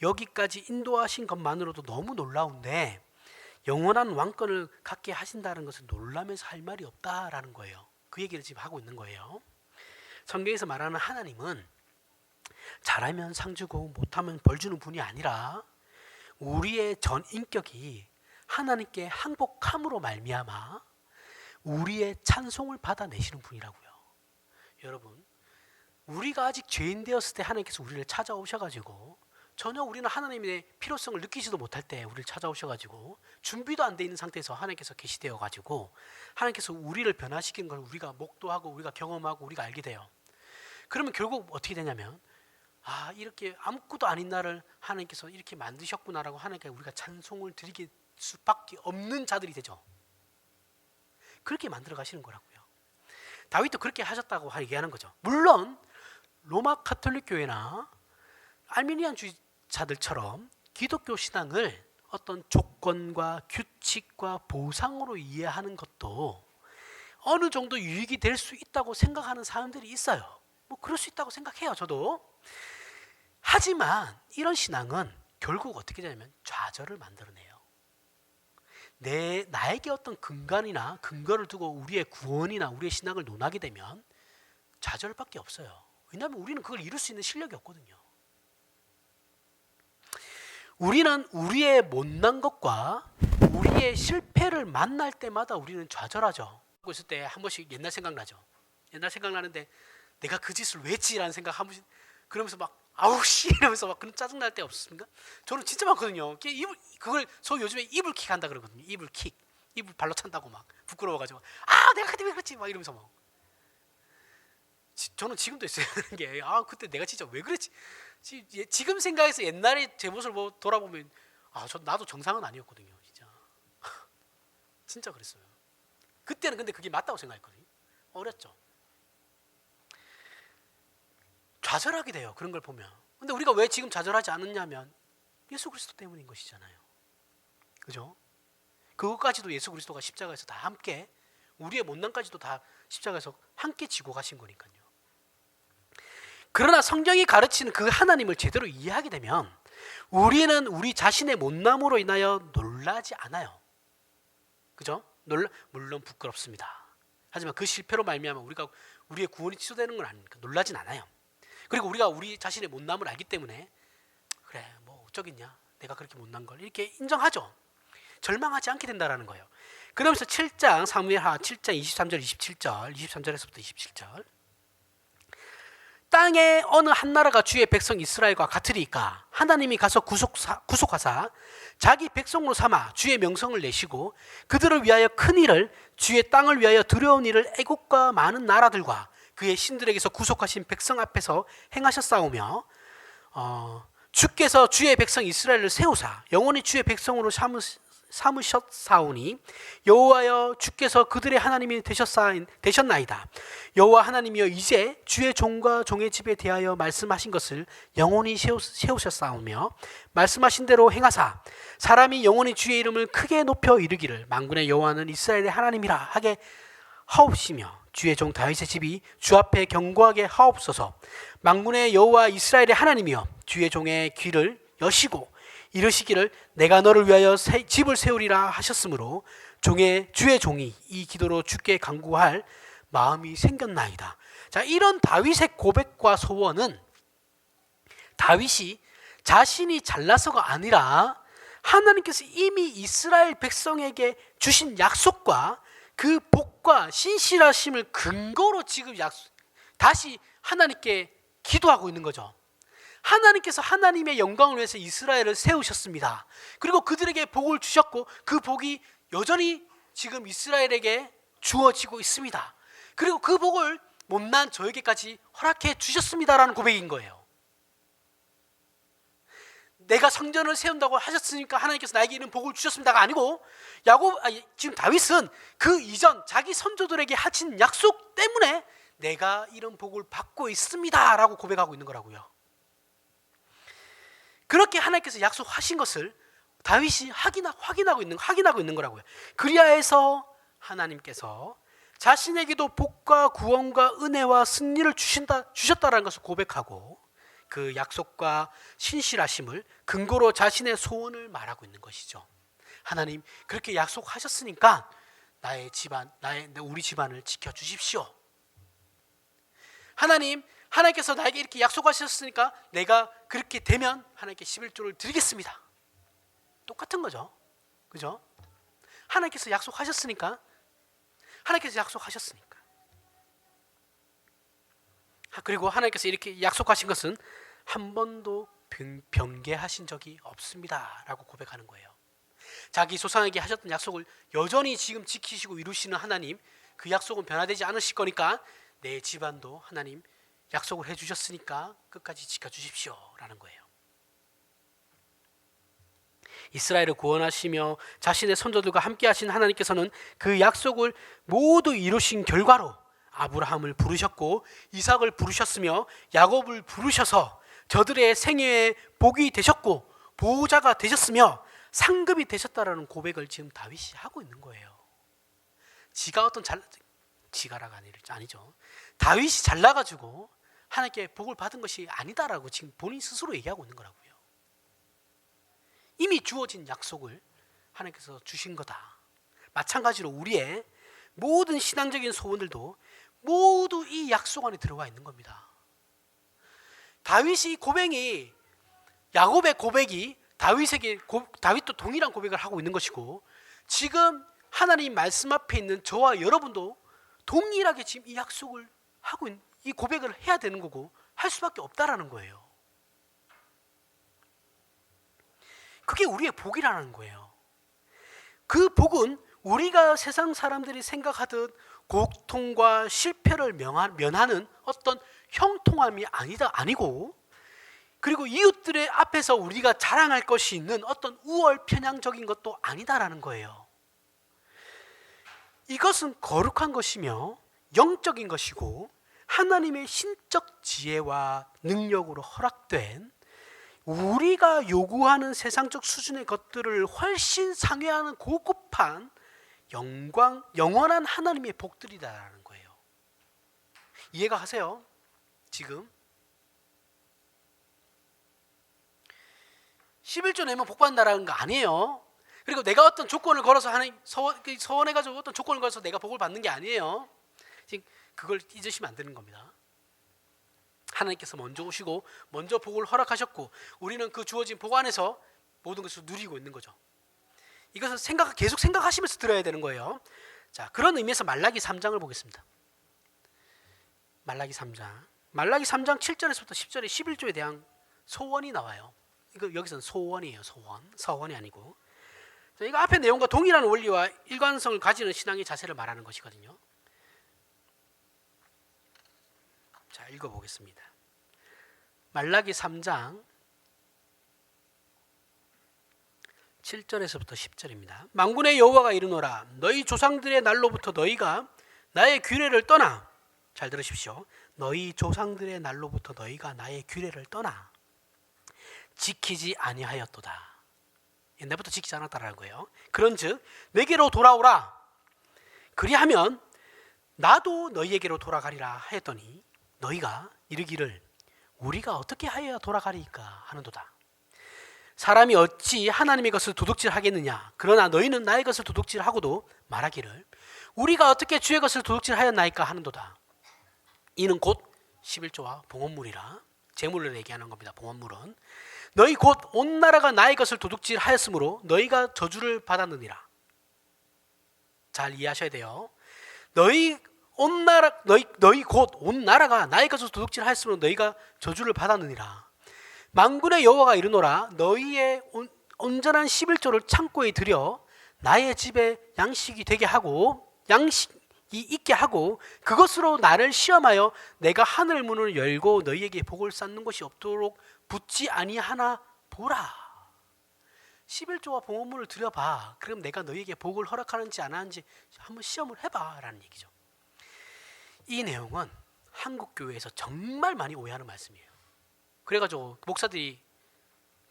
여기까지 인도하신 것만으로도 너무 놀라운데 영원한 왕권을 갖게 하신다는 것을 놀라면서 할 말이 없다라는 거예요. 그 얘기를 지금 하고 있는 거예요. 성경에서 말하는 하나님은 잘하면 상 주고 못하면 벌 주는 분이 아니라 우리의 전 인격이 하나님께 항복함으로 말미암아 우리의 찬송을 받아내시는 분이라고요. 여러분, 우리가 아직 죄인 되었을 때 하나님께서 우리를 찾아오셔가지고 전혀 우리는 하나님의 필요성을 느끼지도 못할 때 우리를 찾아오셔가지고 준비도 안 돼 있는 상태에서 하나님께서 계시되어가지고 하나님께서 우리를 변화시키는 걸 우리가 목도하고 우리가 경험하고 우리가 알게 돼요. 그러면 결국 어떻게 되냐면 이렇게 아무것도 아닌 나를 하나님께서 이렇게 만드셨구나라고 하나님께 우리가 찬송을 드리게 수밖에 없는 자들이 되죠. 그렇게 만들어 가시는 거라고요. 다윗도 그렇게 하셨다고 얘기하는 거죠. 물론 로마 가톨릭 교회나 알미니안주의자들처럼 기독교 신앙을 어떤 조건과 규칙과 보상으로 이해하는 것도 어느 정도 유익이 될 수 있다고 생각하는 사람들이 있어요. 뭐 그럴 수 있다고 생각해요, 저도. 하지만 이런 신앙은 결국 어떻게 되냐면 좌절을 만들어내요. 나에게 어떤 근간이나 근거를 두고 우리의 구원이나 우리의 신앙을 논하게 되면 좌절밖에 없어요. 왜냐하면 우리는 그걸 이룰 수 있는 실력이 없거든요. 우리는 우리의 못난 것과 우리의 실패를 만날 때마다 우리는 좌절하죠. 하고 있을 때 한 번씩 옛날 생각나죠. 옛날 생각나는데 내가 그 짓을 왜 했지라는 생각 한 번씩 그러면서 막 아우 씨 이러면서 막 그런 짜증 날 때 없습니까? 저는 진짜 많거든요. 그걸 요즘에 이불킥 한다 그러거든요. 이불킥, 이불 발로 찬다고 막 부끄러워가지고 내가 그때 왜 그랬지 막 이러면서 막 저는 지금도 있어요. 게 그때 내가 진짜 왜 그랬지? 지금 생각해서 옛날에 제 모습을 돌아보면 나도 정상은 아니었거든요. 진짜 진짜 그랬어요. 그때는 근데 그게 맞다고 생각했거든요. 어렸죠. 좌절하게 돼요. 그런 걸 보면. 근데 우리가 왜 지금 좌절하지 않느냐면 예수 그리스도 때문인 것이잖아요. 그죠? 그것까지도 예수 그리스도가 십자가에서 다 함께, 우리의 못난까지도 다 십자가에서 함께 지고 가신 거니까요. 그러나 성경이 가르치는 그 하나님을 제대로 이해하게 되면 우리는 우리 자신의 못남으로 인하여 놀라지 않아요. 그죠? 물론 부끄럽습니다. 하지만 그 실패로 말미암아 우리의 구원이 취소되는 건 아니니까 놀라진 않아요. 그리고 우리가 우리 자신의 못남을 알기 때문에 그래 뭐 어쩌겠냐, 내가 그렇게 못난 걸 이렇게 인정하죠. 절망하지 않게 된다라는 거예요. 그러면서 7장 사무엘하 7장 23절 27절 23절에서부터 27절 땅에 어느 한 나라가 주의 백성 이스라엘과 같으리까 하나님이 가서 구속하사 자기 백성으로 삼아 주의 명성을 내시고 그들을 위하여 큰 일을, 주의 땅을 위하여 두려운 일을 애국과 많은 나라들과 그의 신들에게서 구속하신 백성 앞에서 행하셨사오며 주께서 주의 백성 이스라엘을 세우사 영원히 주의 백성으로 삼으셨사오니 여호와여 주께서 그들의 하나님이 되셨나이다. 여호와 하나님이여 이제 주의 종과 종의 집에 대하여 말씀하신 것을 영원히 세우셨사오며 말씀하신 대로 행하사 사람이 영원히 주의 이름을 크게 높여 이르기를 만군의 여호와는 이스라엘의 하나님이라 하게 하옵시며 주의 종 다윗의 집이 주 앞에 견고하게 하옵소서. 만군의 여호와 이스라엘의 하나님이여 주의 종의 귀를 여시고 이르시기를 내가 너를 위하여 집을 세우리라 하셨으므로 주의 종이 이 기도로 주께 간구할 마음이 생겼나이다. 자, 이런 다윗의 고백과 소원은 다윗이 자신이 잘나서가 아니라 하나님께서 이미 이스라엘 백성에게 주신 약속과 그 복과 신실하심을 근거로 지금 다시 하나님께 기도하고 있는 거죠. 하나님께서 하나님의 영광을 위해서 이스라엘을 세우셨습니다. 그리고 그들에게 복을 주셨고 그 복이 여전히 지금 이스라엘에게 주어지고 있습니다. 그리고 그 복을 못난 저에게까지 허락해 주셨습니다라는 고백인 거예요. 내가 성전을 세운다고 하셨으니까 하나님께서 나에게 이런 복을 주셨습니다가 아니고 지금 다윗은 그 이전 자기 선조들에게 하신 약속 때문에 내가 이런 복을 받고 있습니다라고 고백하고 있는 거라고요. 그렇게 하나님께서 약속하신 것을 다윗이 확인하고 있는 거라고요. 그리하여서 하나님께서 자신에게도 복과 구원과 은혜와 승리를 주셨다라는 것을 고백하고 그 약속과 신실하심을 근거로 자신의 소원을 말하고 있는 것이죠. 하나님 그렇게 약속하셨으니까 우리 집안을 지켜주십시오. 하나님께서 나에게 이렇게 약속하셨으니까 내가 그렇게 되면 하나님께 11조를 드리겠습니다. 똑같은 거죠. 그죠? 하나님께서 약속하셨으니까. 그리고 하나님께서 이렇게 약속하신 것은 한 번도 변개하신 적이 없습니다 라고 고백하는 거예요. 자기 조상에게 하셨던 약속을 여전히 지금 지키시고 이루시는 하나님, 그 약속은 변화되지 않으실 거니까 내 집안도 하나님 약속을 해주셨으니까 끝까지 지켜주십시오 라는 거예요. 이스라엘을 구원하시며 자신의 선조들과 함께 하신 하나님께서는 그 약속을 모두 이루신 결과로 아브라함을 부르셨고 이삭을 부르셨으며 야곱을 부르셔서 저들의 생애에 복이 되셨고 보호자가 되셨으며 상급이 되셨다라는 고백을 지금 다윗이 하고 있는 거예요. 아니죠. 다윗이 잘나가지고 하나님께 복을 받은 것이 아니다라고 지금 본인 스스로 얘기하고 있는 거라고요. 이미 주어진 약속을 하나님께서 주신 거다. 마찬가지로 우리의 모든 신앙적인 소원들도 모두 이 약속 안에 들어가 있는 겁니다. 야곱의 고백이 다윗도 동일한 고백을 하고 있는 것이고 지금 하나님 말씀 앞에 있는 저와 여러분도 동일하게 지금 이 약속을 하고 이 고백을 해야 되는 거고 할 수밖에 없다라는 거예요. 그게 우리의 복이라는 거예요. 그 복은 우리가 세상 사람들이 생각하듯 고통과 실패를 면하는 어떤 형통함이 아니고 그리고 이웃들의 앞에서 우리가 자랑할 것이 있는 어떤 우월 편향적인 것도 아니다라는 거예요. 이것은 거룩한 것이며 영적인 것이고 하나님의 신적 지혜와 능력으로 허락된 우리가 요구하는 세상적 수준의 것들을 훨씬 상회하는 고급한 영광, 영원한 하나님의 복들이다라는 거예요. 이해가 가세요? 지금 11조 내면 복 받는다라는 거 아니에요. 그리고 내가 어떤 조건을 걸어서 하는 서원해가지고 어떤 조건을 걸어서 내가 복을 받는 게 아니에요. 지금 그걸 잊으시면 안 되는 겁니다. 하나님께서 먼저 오시고 먼저 복을 허락하셨고 우리는 그 주어진 복 안에서 모든 것을 누리고 있는 거죠. 이것을 계속 생각하시면서 들어야 되는 거예요. 자, 그런 의미에서 말라기 3장을 보겠습니다. 말라기 3장 7절에서부터 10절에 11조에 대한 소원이 나와요. 이거 여기서는 소원이에요. 서원이 아니고. 자, 이거 앞에 내용과 동일한 원리와 일관성을 가지는 신앙의 자세를 말하는 것이거든요. 자, 읽어보겠습니다. 말라기 3장 7절에서부터 10절입니다. 만군의 여호와가 이르노라 너희 조상들의 날로부터 너희가 나의 규례를 떠나, 잘 들으십시오. 너희 조상들의 날로부터 너희가 나의 규례를 떠나 지키지 아니하였도다. 옛날부터 지키지 않았다라는 거예요. 그런즉 내게로 돌아오라. 그리하면 나도 너희에게로 돌아가리라 하였더니 너희가 이르기를 우리가 어떻게 하여야 돌아가리까 하는도다. 사람이 어찌 하나님의 것을 도둑질하겠느냐. 그러나 너희는 나의 것을 도둑질하고도 말하기를 우리가 어떻게 주의 것을 도둑질하였나이까 하는도다. 이는 곧 11조와 봉헌물이라. 재물을 얘기하는 겁니다. 봉헌물은 너희 곧 온 나라가 나의 것을 도둑질하였으므로 너희가 저주를 받았느니라. 잘 이해하셔야 돼요. 너희 곧 온 나라가 나의 것을 도둑질하였으므로 너희가 저주를 받았느니라. 만군의 여호와가 이르노라 너희의 온전한 11조를 창고에 들여 나의 집에 양식이 있게 하고 그것으로 나를 시험하여 내가 하늘 문을 열고 너희에게 복을 쌓는 것이 없도록 붙지 아니하나 보라. 11조와 봉헌물을 들여봐. 그럼 내가 너희에게 복을 허락하는지 안 하는지 한번 시험을 해봐 라는 얘기죠. 이 내용은 한국 교회에서 정말 많이 오해하는 말씀이에요. 그래가지고 목사들이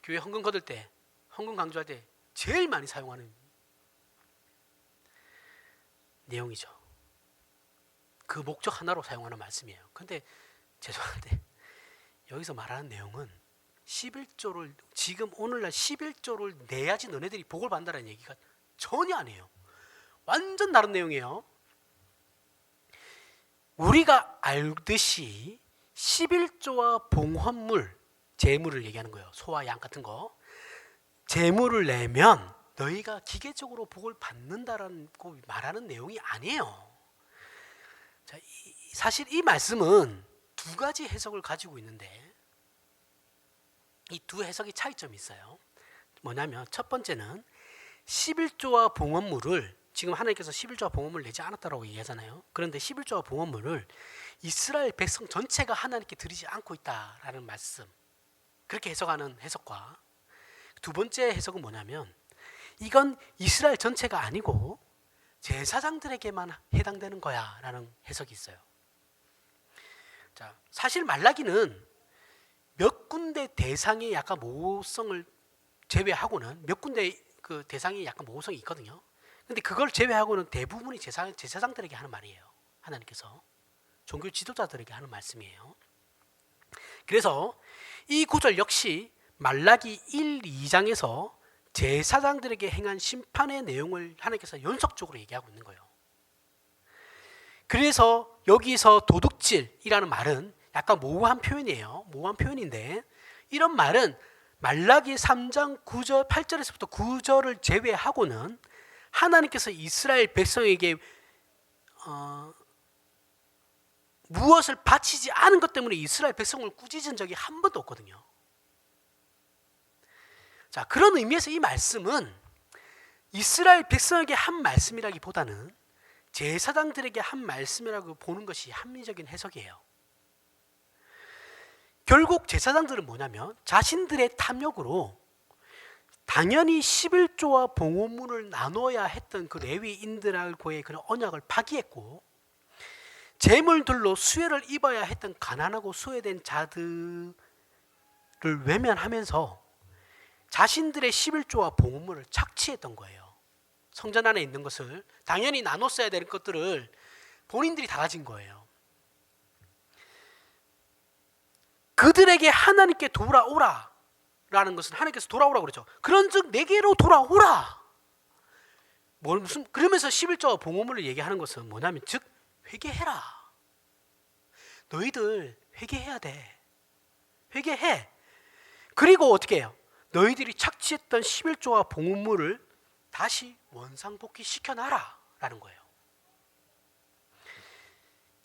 교회 헌금 거둘 때, 헌금 강조할 때 제일 많이 사용하는 내용이죠. 그 목적 하나로 사용하는 말씀이에요. 근데 죄송한데 여기서 말하는 내용은 11조를 지금 오늘날 11조를 내야지 너네들이 복을 받는다는 얘기가 전혀 아니에요. 완전 다른 내용이에요. 우리가 알듯이 11조와 봉헌물, 재물을 얘기하는 거예요. 소와 양 같은 거. 재물을 내면 너희가 기계적으로 복을 받는다라고 말하는 내용이 아니에요. 자, 사실 이 말씀은 두 가지 해석을 가지고 있는데 이 두 해석이 차이점이 있어요. 뭐냐면 첫 번째는 11조와 봉헌물을 지금 하나님께서 11조와 봉헌물을 내지 않았다라고 얘기하잖아요. 그런데 11조와 봉헌물을 이스라엘 백성 전체가 하나님께 드리지 않고 있다라는 말씀, 그렇게 해석하는 해석과 두 번째 해석은 뭐냐면 이건 이스라엘 전체가 아니고 제사장들에게만 해당되는 거야 라는 해석이 있어요. 자, 사실 말라기는 몇 군데 대상의 약간 모호성을 제외하고는 몇 군데 그 대상이 약간 모호성이 있거든요. 근데 그걸 제외하고는 대부분이 제사장들에게 하는 말이에요. 하나님께서 종교 지도자들에게 하는 말씀이에요. 그래서 이 구절 역시 말라기 1, 2장에서 제사장들에게 행한 심판의 내용을 하나님께서 연속적으로 얘기하고 있는 거예요. 그래서 여기서 도둑질이라는 말은 약간 모호한 표현이에요. 모호한 표현인데 이런 말은 말라기 3장 9절 8절에서부터 9절을 제외하고는 하나님께서 이스라엘 백성에게 무엇을 바치지 않은 것 때문에 이스라엘 백성을 꾸짖은 적이 한 번도 없거든요. 자, 그런 의미에서 이 말씀은 이스라엘 백성에게 한 말씀이라기보다는 제사장들에게 한 말씀이라고 보는 것이 합리적인 해석이에요. 결국 제사장들은 뭐냐면 자신들의 탐욕으로 당연히 11조와 봉헌물을 나눠야 했던 그 레위인들하고의 그런 언약을 파기했고 재물들로 수혜를 입어야 했던 가난하고 소외된 자들을 외면하면서 자신들의 11조와 봉헌물을 착취했던 거예요. 성전 안에 있는 것을 당연히 나눴어야 되는 것들을 본인들이 다 가진 거예요. 그들에게 하나님께 돌아오라 라는 것은 하나님께서 돌아오라 그러죠. 그런즉 내게로 돌아오라. 그러면서 11조와 봉헌물을 얘기하는 것은 뭐냐면 즉 회개해라. 너희들 회개해야 돼. 회개해. 그리고 어떻게 해요? 너희들이 착취했던 11조와 봉헌물을 다시 원상복귀 시켜놔라 라는 거예요.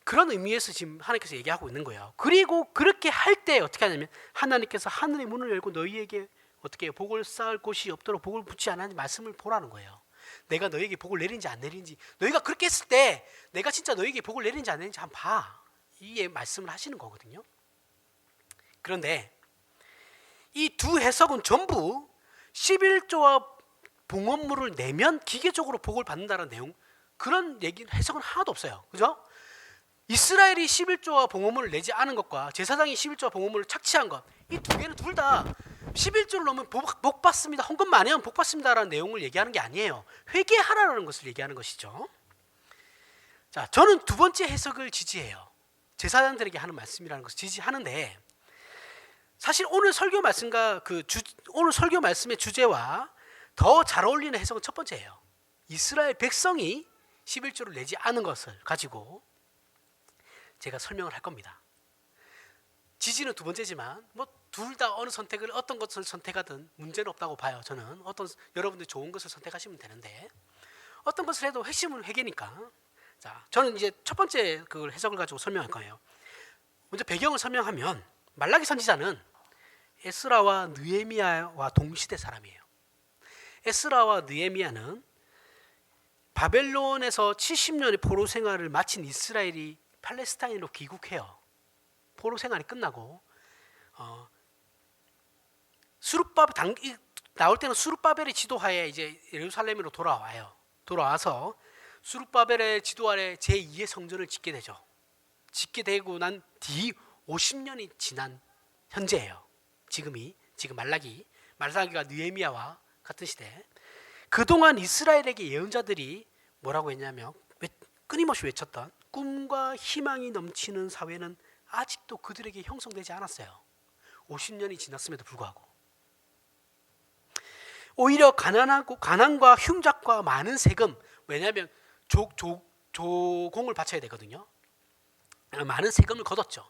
그런 의미에서 지금 하나님께서 얘기하고 있는 거예요. 그리고 그렇게 할 때 어떻게 하냐면 하나님께서 하늘의 문을 열고 너희에게 어떻게 복을 쌓을 곳이 없도록 복을 붙지 않았는지 말씀을 보라는 거예요. 내가 너희에게 복을 내리는지 안 내리는지, 너희가 그렇게 했을 때 내가 진짜 너희에게 복을 내리는지 안 내리는지 한번 봐. 이게 말씀을 하시는 거거든요. 그런데 이 두 해석은 전부 11조와 봉헌물을 내면 기계적으로 복을 받는다는 내용, 그런 얘기 해석은 하나도 없어요. 그죠? 이스라엘이 11조와 봉헌물을 내지 않은 것과 제사장이 11조와 봉헌물을 착취한 것, 이 두 개는 둘 다 11조를 넘으면 복 받습니다, 헌금 많이 하면 복 받습니다라는 내용을 얘기하는 게 아니에요. 회개하라는 것을 얘기하는 것이죠. 자, 저는 두 번째 해석을 지지해요. 제사장들에게 하는 말씀이라는 것을 지지하는데, 사실 오늘 설교 말씀과 오늘 설교 말씀의 주제와 더 잘 어울리는 해석은 첫 번째예요. 이스라엘 백성이 11조를 내지 않은 것을 가지고 제가 설명을 할 겁니다. 지지는 두 번째지만 뭐 둘 다 어떤 것을 선택하든 문제는 없다고 봐요. 저는 여러분들 좋은 것을 선택하시면 되는데, 어떤 것을 해도 핵심은 회개니까. 자, 저는 이제 첫 번째 그 해석을 가지고 설명할 거예요. 먼저 배경을 설명하면, 말라기 선지자는 에스라와 느헤미야와 동시대 사람이에요. 에스라와 느헤미야는 바벨론에서 70년의 포로 생활을 마친 이스라엘이 팔레스타인으로 귀국해요. 포로 생활이 끝나고 나올 때는 수룹바벨의 지도하에 이제 예루살렘으로 돌아와요. 돌아와서 수룹바벨의 지도 아래 제2의 성전을 짓게 되죠. 짓게 되고 난 뒤 50년이 지난 현재예요. 지금 말라기가 느헤미야와 같은 시대. 그동안 이스라엘에게 예언자들이 뭐라고 했냐면, 끊임없이 외쳤던 꿈과 희망이 넘치는 사회는 아직도 그들에게 형성되지 않았어요. 50년이 지났음에도 불구하고. 오히려 가난과 흉작과 많은 세금, 왜냐하면 조공을 바쳐야 되거든요. 많은 세금을 걷었죠.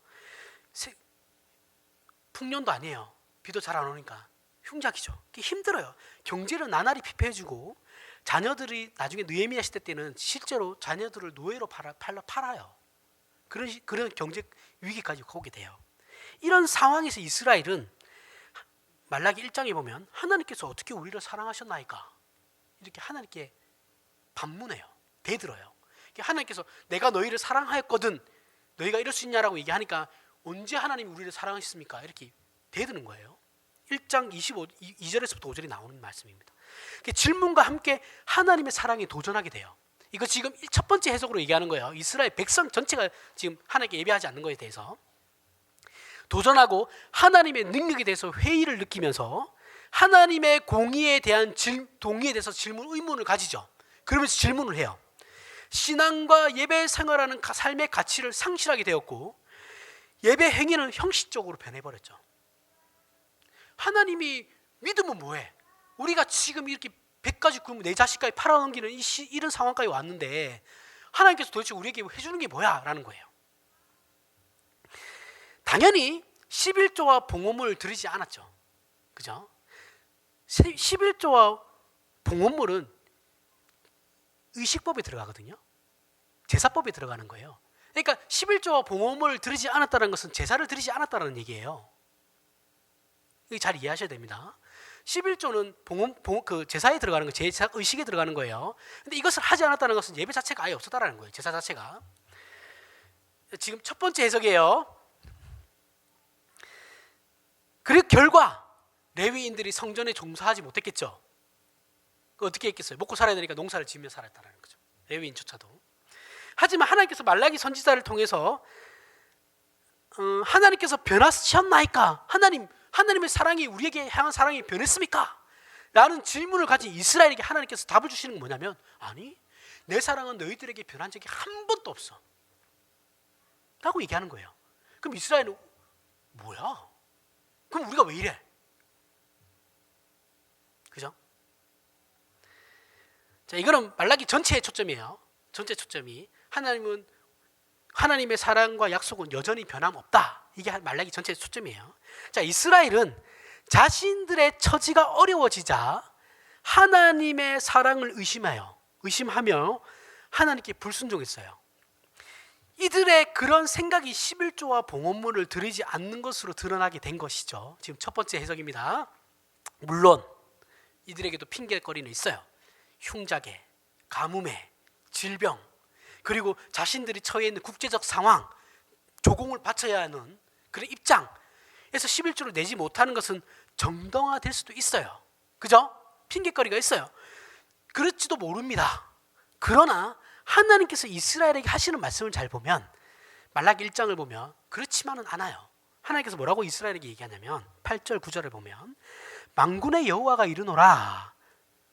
풍년도 아니에요. 비도 잘 안 오니까 흉작이죠. 힘들어요. 경제를 나날이 피폐해지고, 자녀들이 나중에 느헤미야 시대 때는 실제로 자녀들을 노예로 팔아요. 그런 경제 위기까지 오게 돼요. 이런 상황에서 이스라엘은 말라기 1장에 보면 하나님께서 어떻게 우리를 사랑하셨나이까 이렇게 하나님께 반문해요. 대들어요. 하나님께서 내가 너희를 사랑하였거든 너희가 이럴 수 있냐라고 얘기하니까, 언제 하나님이 우리를 사랑하셨습니까? 이렇게 대드는 거예요. 1장 2절에서부터 5절이 나오는 말씀입니다. 질문과 함께 하나님의 사랑에 도전하게 돼요. 이거 지금 첫 번째 해석으로 얘기하는 거예요. 이스라엘 백성 전체가 지금 하나님께 예배하지 않는 것에 대해서 도전하고 하나님의 능력에 대해서 회의를 느끼면서 하나님의 공의에 대한 동의에 대해서 의문을 가지죠. 그러면서 질문을 해요. 신앙과 예배 생활하는 삶의 가치를 상실하게 되었고, 예배 행위는 형식적으로 변해버렸죠. 하나님이 믿으면 뭐해? 우리가 지금 이렇게 100가지 굶고 내 자식까지 팔아넘기는 이런 상황까지 왔는데 하나님께서 도대체 우리에게 해주는 게 뭐야? 라는 거예요. 당연히 11조와 봉헌물을 드리지 않았죠. 그죠? 11조와 봉헌물은 의식법에 들어가거든요. 제사법에 들어가는 거예요. 그러니까 11조와 봉헌물을 드리지 않았다는 것은 제사를 드리지 않았다는 얘기예요. 이거 잘 이해하셔야 됩니다. 11조는 제사에 들어가는 거예요. 제사 의식에 들어가는 거예요. 근데 이것을 하지 않았다는 것은 예배 자체가 아예 없었다는 거예요. 제사 자체가. 지금 첫 번째 해석이에요. 그리고 결과 레위인들이 성전에 종사하지 못했겠죠. 어떻게 했겠어요? 먹고 살아야 되니까 농사를 지으며 살았다는 거죠. 레위인조차도. 하지만 하나님께서 말라기 선지자를 통해서 하나님께서 변하셨나이까? 하나님의 사랑이 우리에게 향한 사랑이 변했습니까? 라는 질문을 가진 이스라엘에게 하나님께서 답을 주시는 건 뭐냐면, 아니, 내 사랑은 너희들에게 변한 적이 한 번도 없어 라고 얘기하는 거예요. 그럼 이스라엘은 뭐야? 그럼 우리가 왜 이래? 그죠? 자, 이거는 말라기 전체의 초점이에요. 전체 초점이 하나님의 사랑과 약속은 여전히 변함없다. 이게 말라기 전체의 초점이에요. 자, 이스라엘은 자신들의 처지가 어려워지자 하나님의 사랑을 의심하며 하나님께 불순종했어요. 이들의 그런 생각이 11조와 봉헌물을 드리지 않는 것으로 드러나게 된 것이죠. 지금 첫 번째 해석입니다. 물론 이들에게도 핑계거리는 있어요. 흉작에, 가뭄에, 질병, 그리고 자신들이 처해 있는 국제적 상황, 조공을 바쳐야 하는 그런 입장에서 11조를 내지 못하는 것은 정당화될 수도 있어요. 그죠? 핑계거리가 있어요. 그렇지도 모릅니다. 그러나 하나님께서 이스라엘에게 하시는 말씀을 잘 보면, 말라기 1장을 보면 그렇지만은 않아요. 하나님께서 뭐라고 이스라엘에게 얘기하냐면 8절 9절을 보면 만군의 여호와가 이르노라.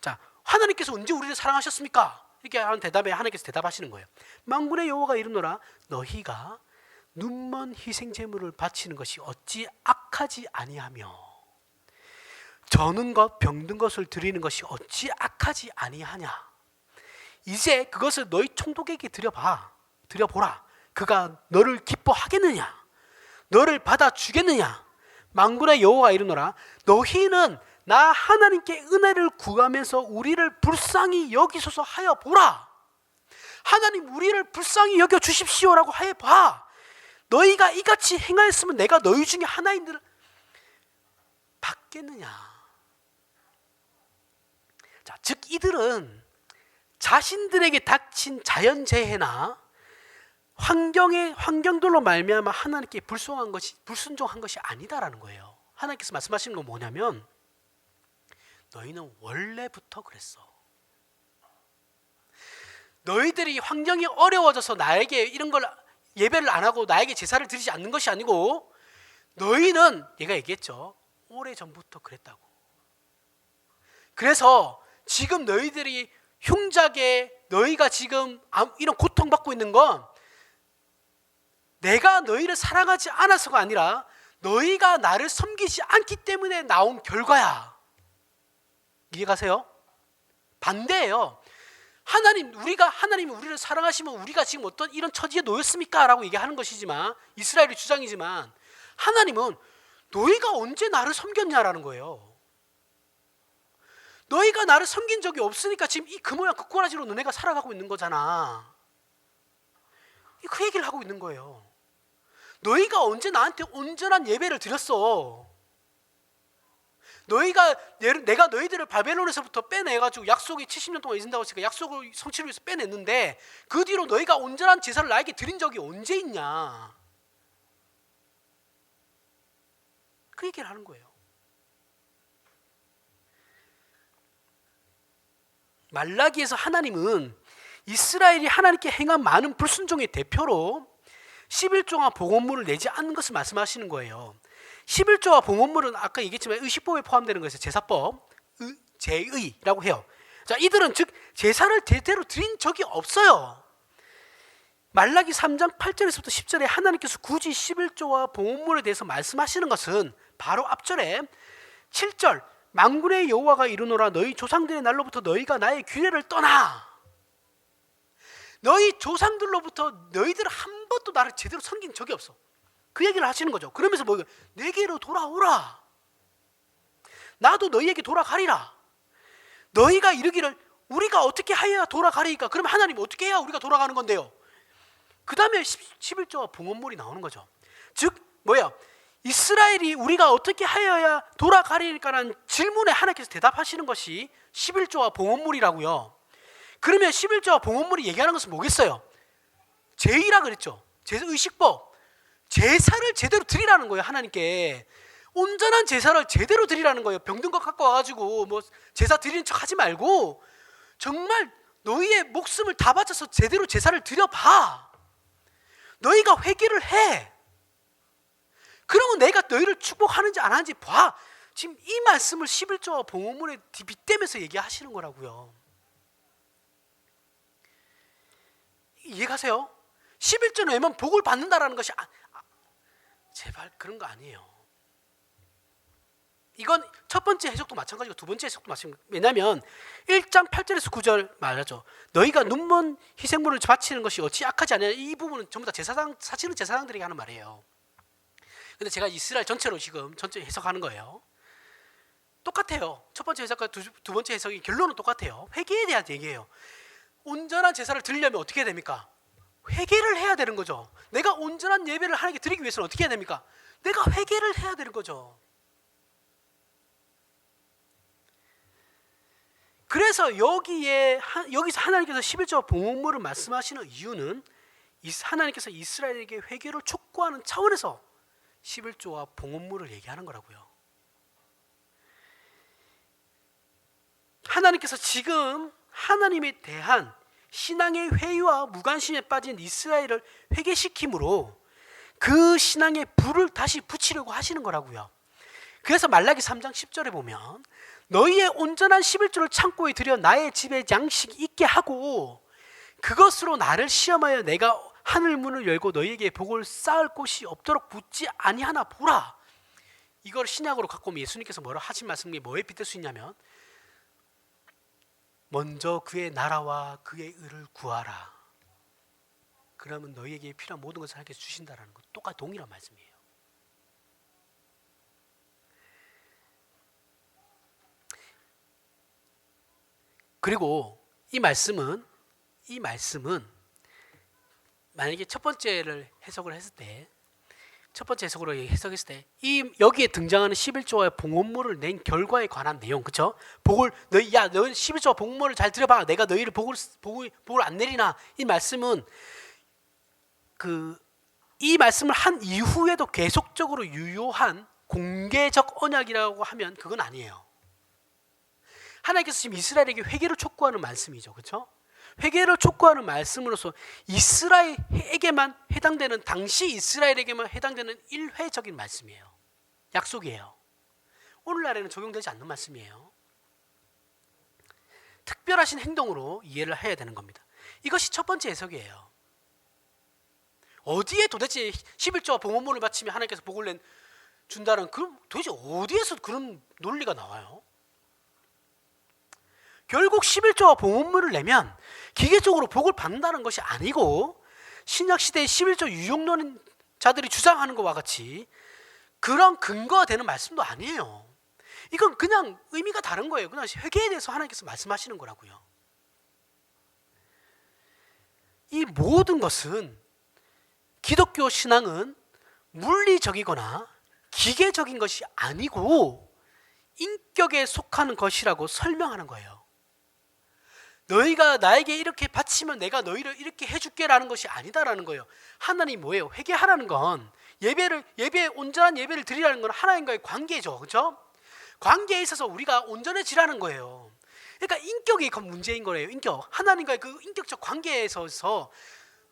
자, 하나님께서 언제 우리를 사랑하셨습니까? 이렇게 하는 대답에 하나님께서 대답하시는 거예요. 만군의 여호와가 이르노라. 너희가 눈먼 희생 제물을 바치는 것이 어찌 악하지 아니하며 저는 것 병든 것을 드리는 것이 어찌 악하지 아니하냐. 이제 그것을 너희 총독에게 드려보라. 그가 너를 기뻐하겠느냐? 너를 받아주겠느냐? 만군의 여호와가 이르노라. 너희는 나 하나님께 은혜를 구하면서 우리를 불쌍히 여기소서 하여 보라. 하나님, 우리를 불쌍히 여겨 주십시오라고 하여 봐. 너희가 이같이 행하였으면 내가 너희 중에 하나인들을 받겠느냐. 자, 즉 이들은 자신들에게 닥친 자연재해나 환경들로 말미암아 하나님께 불순종한 것이 아니다라는 거예요. 하나님께서 말씀하시는 건 뭐냐면, 너희는 원래부터 그랬어. 너희들이 환경이 어려워져서 나에게 이런 걸 예배를 안 하고 나에게 제사를 드리지 않는 것이 아니고, 너희는, 얘가 얘기했죠, 오래전부터 그랬다고. 그래서 지금 너희들이 흉작에 너희가 지금 이런 고통받고 있는 건 내가 너희를 사랑하지 않아서가 아니라 너희가 나를 섬기지 않기 때문에 나온 결과야. 이해가세요? 반대예요. 하나님이 우리를 사랑하시면 우리가 지금 어떤 이런 처지에 놓였습니까? 라고 얘기하는 것이지만, 이스라엘의 주장이지만, 하나님은 너희가 언제 나를 섬겼냐라는 거예요. 너희가 나를 섬긴 적이 없으니까 지금 그 모양 그 꼬라지로 너네가 살아가고 있는 거잖아. 그 얘기를 하고 있는 거예요. 너희가 언제 나한테 온전한 예배를 드렸어? 내가 너희들을 바벨론에서부터 빼내가지고 약속이 70년 동안 있는다고 했으니까 약속을 성취를 위해서 빼냈는데, 그 뒤로 너희가 온전한 제사를 나에게 드린 적이 언제 있냐? 그 얘기를 하는 거예요. 말라기에서 하나님은 이스라엘이 하나님께 행한 많은 불순종의 대표로 11조와 봉헌물을 내지 않는 것을 말씀하시는 거예요. 11조와 봉헌물은 아까 얘기했지만 의식법에 포함되는 것에서 제사법, 제의라고 해요. 자, 이들은 즉 제사를 제대로 드린 적이 없어요. 말라기 3장 8절에서부터 10절에 하나님께서 굳이 11조와 봉헌물에 대해서 말씀하시는 것은 바로 앞절에 7절, 만군의 여호와가 이르노라. 너희 조상들의 날로부터 너희가 나의 규례를 떠나. 너희 조상들로부터 너희들은 한 번도 나를 제대로 섬긴 적이 없어. 그 얘기를 하시는 거죠. 그러면서 내게로 돌아오라. 나도 너희에게 돌아가리라. 너희가 이르기를 우리가 어떻게 하여야 돌아가리까? 그러면 하나님 어떻게 해야 우리가 돌아가는 건데요? 그 다음에 11조와 봉헌물이 나오는 거죠. 즉 이스라엘이 우리가 어떻게 하여야 돌아가리까라는 질문에 하나님께서 대답하시는 것이 11조와 봉헌물이라고요. 그러면 11조와 봉헌물이 얘기하는 것은 뭐겠어요? 제의라 그랬죠. 의식법. 제사를 제대로 드리라는 거예요. 하나님께 온전한 제사를 제대로 드리라는 거예요. 병든 것 갖고 와가지고 제사 드리는 척 하지 말고 정말 너희의 목숨을 다 바쳐서 제대로 제사를 드려봐. 너희가 회개를 해. 그러면 내가 너희를 축복하는지 안 하는지 봐. 지금 이 말씀을 11조와 봉헌물에 빗대면서 얘기하시는 거라고요. 이해가세요? 11조는 외면 복을 받는다라는 것이 제발 그런 거 아니에요. 이건 첫 번째 해석도 마찬가지고 두 번째 해석도 마찬가지고, 왜냐하면 1장 8절에서 9절 말하죠. 너희가 눈먼 희생물을 바치는 것이 어찌 악하지 않냐. 이 부분은 전부 다 제사장, 사실은 제사장들에게 하는 말이에요. 근데 제가 이스라엘 전체로 지금 전체 해석하는 거예요. 똑같아요. 첫 번째 해석과 두 번째 해석이 결론은 똑같아요. 회개에 대한 얘기예요. 온전한 제사를 드리려면 어떻게 해야 됩니까? 회개를 해야 되는 거죠. 내가 온전한 예배를 하나님께 드리기 위해서는 어떻게 해야 됩니까? 내가 회개를 해야 되는 거죠. 그래서 여기서 하나님께서 11조와 봉헌물을 말씀하시는 이유는 하나님께서 이스라엘에게 회개를 촉구하는 차원에서 11조와 봉헌물을 얘기하는 거라고요. 하나님께서 지금 하나님에 대한 신앙의 회의와 무관심에 빠진 이스라엘을 회개시킴으로 그 신앙의 불을 다시 붙이려고 하시는 거라고요. 그래서 말라기 3장 10절에 보면 너희의 온전한 11조를 창고에 들여 나의 집에 양식이 있게 하고 그것으로 나를 시험하여 내가 하늘 문을 열고 너희에게 복을 쌓을 곳이 없도록 붙지 아니하나 보라. 이걸 신약으로 갖고 오면 예수님께서 뭐라 하신 말씀이 뭐에 빗댈 수 있냐면 먼저 그의 나라와 그의 의를 구하라. 그러면 너희에게 필요한 모든 것을 하나님께서 주신다라는 것, 똑같이 동일한 말씀이에요. 그리고 이 말씀은 만약에 첫 번째를 해석을 했을 때, 첫 번째 해석으로 해석했을 때, 여기에 등장하는 11조와 봉헌물을 낸 결과에 관한 내용, 그렇죠? 복을 너희 11조와 봉헌물을 잘 들여봐. 내가 너희를 복을 안 내리나? 이 말씀은 이 말씀을 한 이후에도 계속적으로 유효한 공개적 언약이라고 하면 그건 아니에요. 하나님께서 지금 이스라엘에게 회개를 촉구하는 말씀이죠, 그렇죠? 회개를 촉구하는 말씀으로서 이스라엘에게만 해당되는, 당시 이스라엘에게만 해당되는 일회적인 말씀이에요. 약속이에요. 오늘날에는 적용되지 않는 말씀이에요. 특별하신 행동으로 이해를 해야 되는 겁니다. 이것이 첫 번째 해석이에요. 어디에 도대체 11조와 봉헌물을 바치면 하나님께서 복을 준다는, 그럼 도대체 어디에서 그런 논리가 나와요? 결국 11조와 봉헌물을 내면 기계적으로 복을 받는다는 것이 아니고, 신약시대의 11조 유용론자들이 주장하는 것과 같이 그런 근거가 되는 말씀도 아니에요. 이건 그냥 의미가 다른 거예요. 그냥 회개에 대해서 하나님께서 말씀하시는 거라고요. 이 모든 것은, 기독교 신앙은 물리적이거나 기계적인 것이 아니고 인격에 속하는 것이라고 설명하는 거예요. 너희가 나에게 이렇게 바치면 내가 너희를 이렇게 해줄게라는 것이 아니다라는 거예요. 하나님 뭐예요? 회개하라는 건 온전한 예배를 드리라는 건 하나님과의 관계죠, 그렇죠? 관계에 있어서 우리가 온전해지라는 거예요. 그러니까 인격이 문제인 거예요. 인격, 하나님과의 그 인격적 관계에 있어서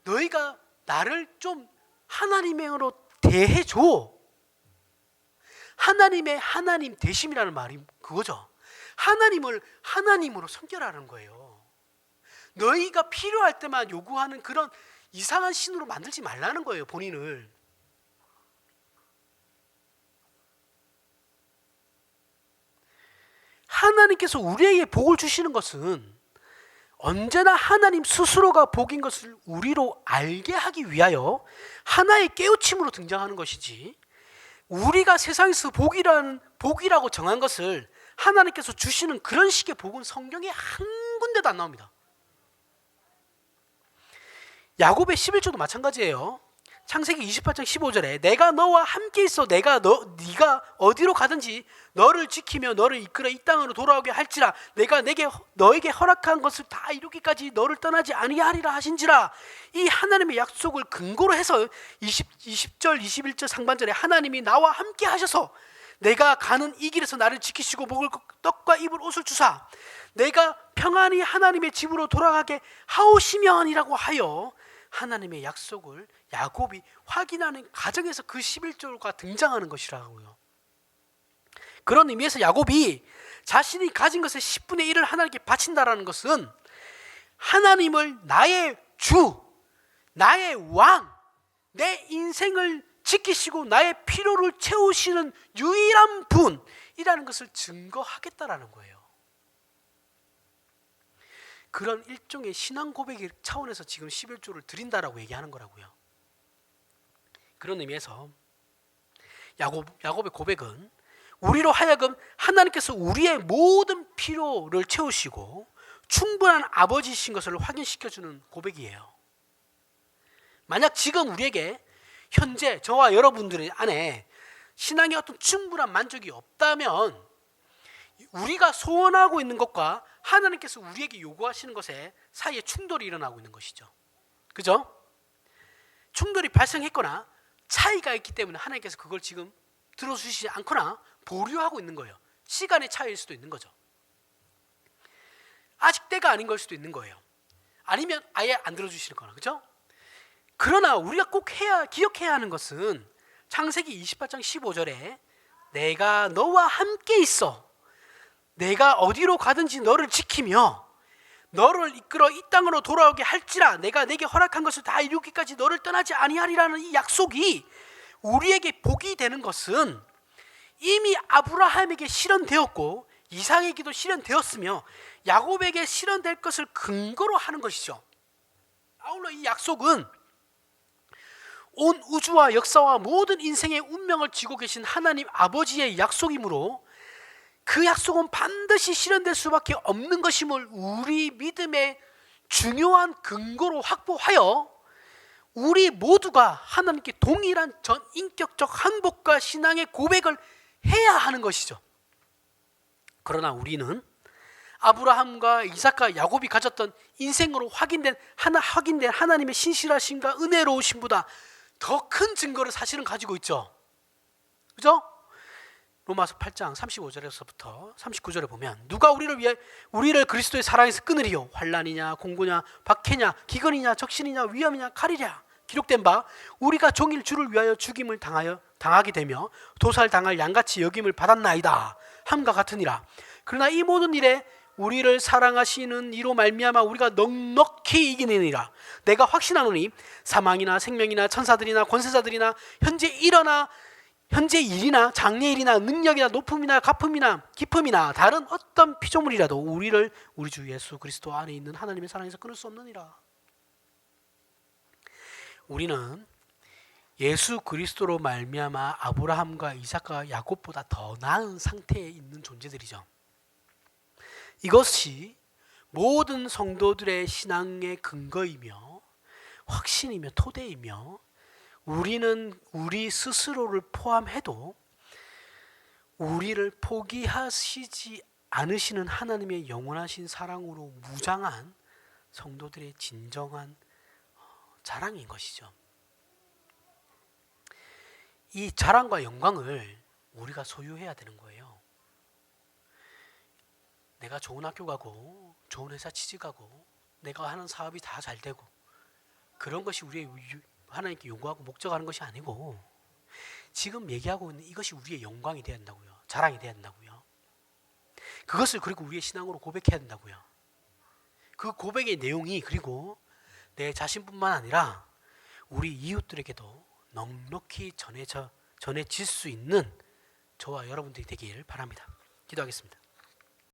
너희가 나를 좀 하나님으로 대해줘. 하나님의 하나님 대심이라는 말이 그거죠. 하나님을 하나님으로 섬겨라는 거예요. 너희가 필요할 때만 요구하는 그런 이상한 신으로 만들지 말라는 거예요, 본인을. 하나님께서 우리에게 복을 주시는 것은 언제나 하나님 스스로가 복인 것을 우리로 알게 하기 위하여 하나의 깨우침으로 등장하는 것이지, 우리가 세상에서 복이라고 정한 것을 하나님께서 주시는 그런 식의 복은 성경에 한 군데도 안 나옵니다. 야곱의 11조도 마찬가지예요. 창세기 28장 15절에 내가 너와 함께 있어 네가 어디로 가든지 너를 지키며 너를 이끌어 이 땅으로 돌아오게 할지라 내가 너에게 허락한 것을 다 이루기까지 너를 떠나지 아니하리라 하신지라. 이 하나님의 약속을 근거로 해서 20절 21절 상반절에 하나님이 나와 함께 하셔서 내가 가는 이 길에서 나를 지키시고 먹을 떡과 입을 옷을 주사 내가 평안히 하나님의 집으로 돌아가게 하오시면이라고 하여 하나님의 약속을 야곱이 확인하는 과정에서 그 11조가 등장하는 것이라고요. 그런 의미에서 야곱이 자신이 가진 것의 10분의 1을 하나님께 바친다라는 것은 하나님을 나의 주, 나의 왕, 내 인생을 지키시고 나의 필요를 채우시는 유일한 분이라는 것을 증거하겠다라는 거예요. 그런 일종의 신앙 고백의 차원에서 지금 11조를 드린다라고 얘기하는 거라고요. 그런 의미에서 야곱의 고백은 우리로 하여금 하나님께서 우리의 모든 필요를 채우시고 충분한 아버지이신 것을 확인시켜주는 고백이에요. 만약 지금 우리에게 현재 저와 여러분들 안에 신앙의 어떤 충분한 만족이 없다면 우리가 소원하고 있는 것과 하나님께서 우리에게 요구하시는 것에 사이에 충돌이 일어나고 있는 것이죠. 그죠? 충돌이 발생했거나 차이가 있기 때문에 하나님께서 그걸 지금 들어주시지 않거나 보류하고 있는 거예요. 시간의 차이일 수도 있는 거죠. 아직 때가 아닌 걸 수도 있는 거예요. 아니면 아예 안 들어주시는 거나, 그죠? 그러나 우리가 꼭 기억해야 하는 것은 창세기 28장 15절에 내가 너와 함께 있어 내가 어디로 가든지 너를 지키며 너를 이끌어 이 땅으로 돌아오게 할지라 내가 내게 허락한 것을 다 이루기까지 너를 떠나지 아니하리라는 이 약속이 우리에게 복이 되는 것은 이미 아브라함에게 실현되었고 이삭에게도 실현되었으며 야곱에게 실현될 것을 근거로 하는 것이죠. 아울러 이 약속은 온 우주와 역사와 모든 인생의 운명을 쥐고 계신 하나님 아버지의 약속이므로 그 약속은 반드시 실현될 수밖에 없는 것임을 우리 믿음의 중요한 근거로 확보하여 우리 모두가 하나님께 동일한 전인격적 항복과 신앙의 고백을 해야 하는 것이죠. 그러나 우리는 아브라함과 이삭과 야곱이 가졌던 인생으로 확인된 하나님의 신실하심과 은혜로우심보다 더 큰 증거를 사실은 가지고 있죠. 그죠? 로마서 8장 35절에서부터 39절에 보면 누가 우리를 그리스도의 사랑에서 끊으리요 환난이냐 공고냐 박해냐 기근이냐 적신이냐 위험이냐 칼이랴 기록된 바 우리가 종일 주를 위하여 죽임을 당하게 되며 도살당할 양같이 여김을 받았나이다 함과 같으니라. 그러나 이 모든 일에 우리를 사랑하시는 이로 말미암아 우리가 넉넉히 이기느니라. 내가 확신하노니 사망이나 생명이나 천사들이나 권세자들이나 현재 일이나 장래일이나 능력이나 높음이나 가품이나 기품이나 다른 어떤 피조물이라도 우리를 우리 주 예수 그리스도 안에 있는 하나님의 사랑에서 끊을 수 없느니라. 우리는 예수 그리스도로 말미암아 아브라함과 이삭과 야곱보다 더 나은 상태에 있는 존재들이죠. 이것이 모든 성도들의 신앙의 근거이며 확신이며 토대이며 우리는 우리 스스로를 포함해도 우리를 포기하시지 않으시는 하나님의 영원하신 사랑으로 무장한 성도들의 진정한 자랑인 것이죠. 이 자랑과 영광을 우리가 소유해야 되는 거예요. 내가 좋은 학교 가고 좋은 회사 취직하고 내가 하는 사업이 다 잘 되고 그런 것이 우리의 하나님께 요구하고 목적하는 것이 아니고 지금 얘기하고 있는 이것이 우리의 영광이 되어야 한다고요. 자랑이 되어야 한다고요. 그것을 그리고 우리의 신앙으로 고백해야 된다고요. 그 고백의 내용이 그리고 내 자신뿐만 아니라 우리 이웃들에게도 넉넉히 전해질 수 있는 저와 여러분들이 되길 바랍니다. 기도하겠습니다.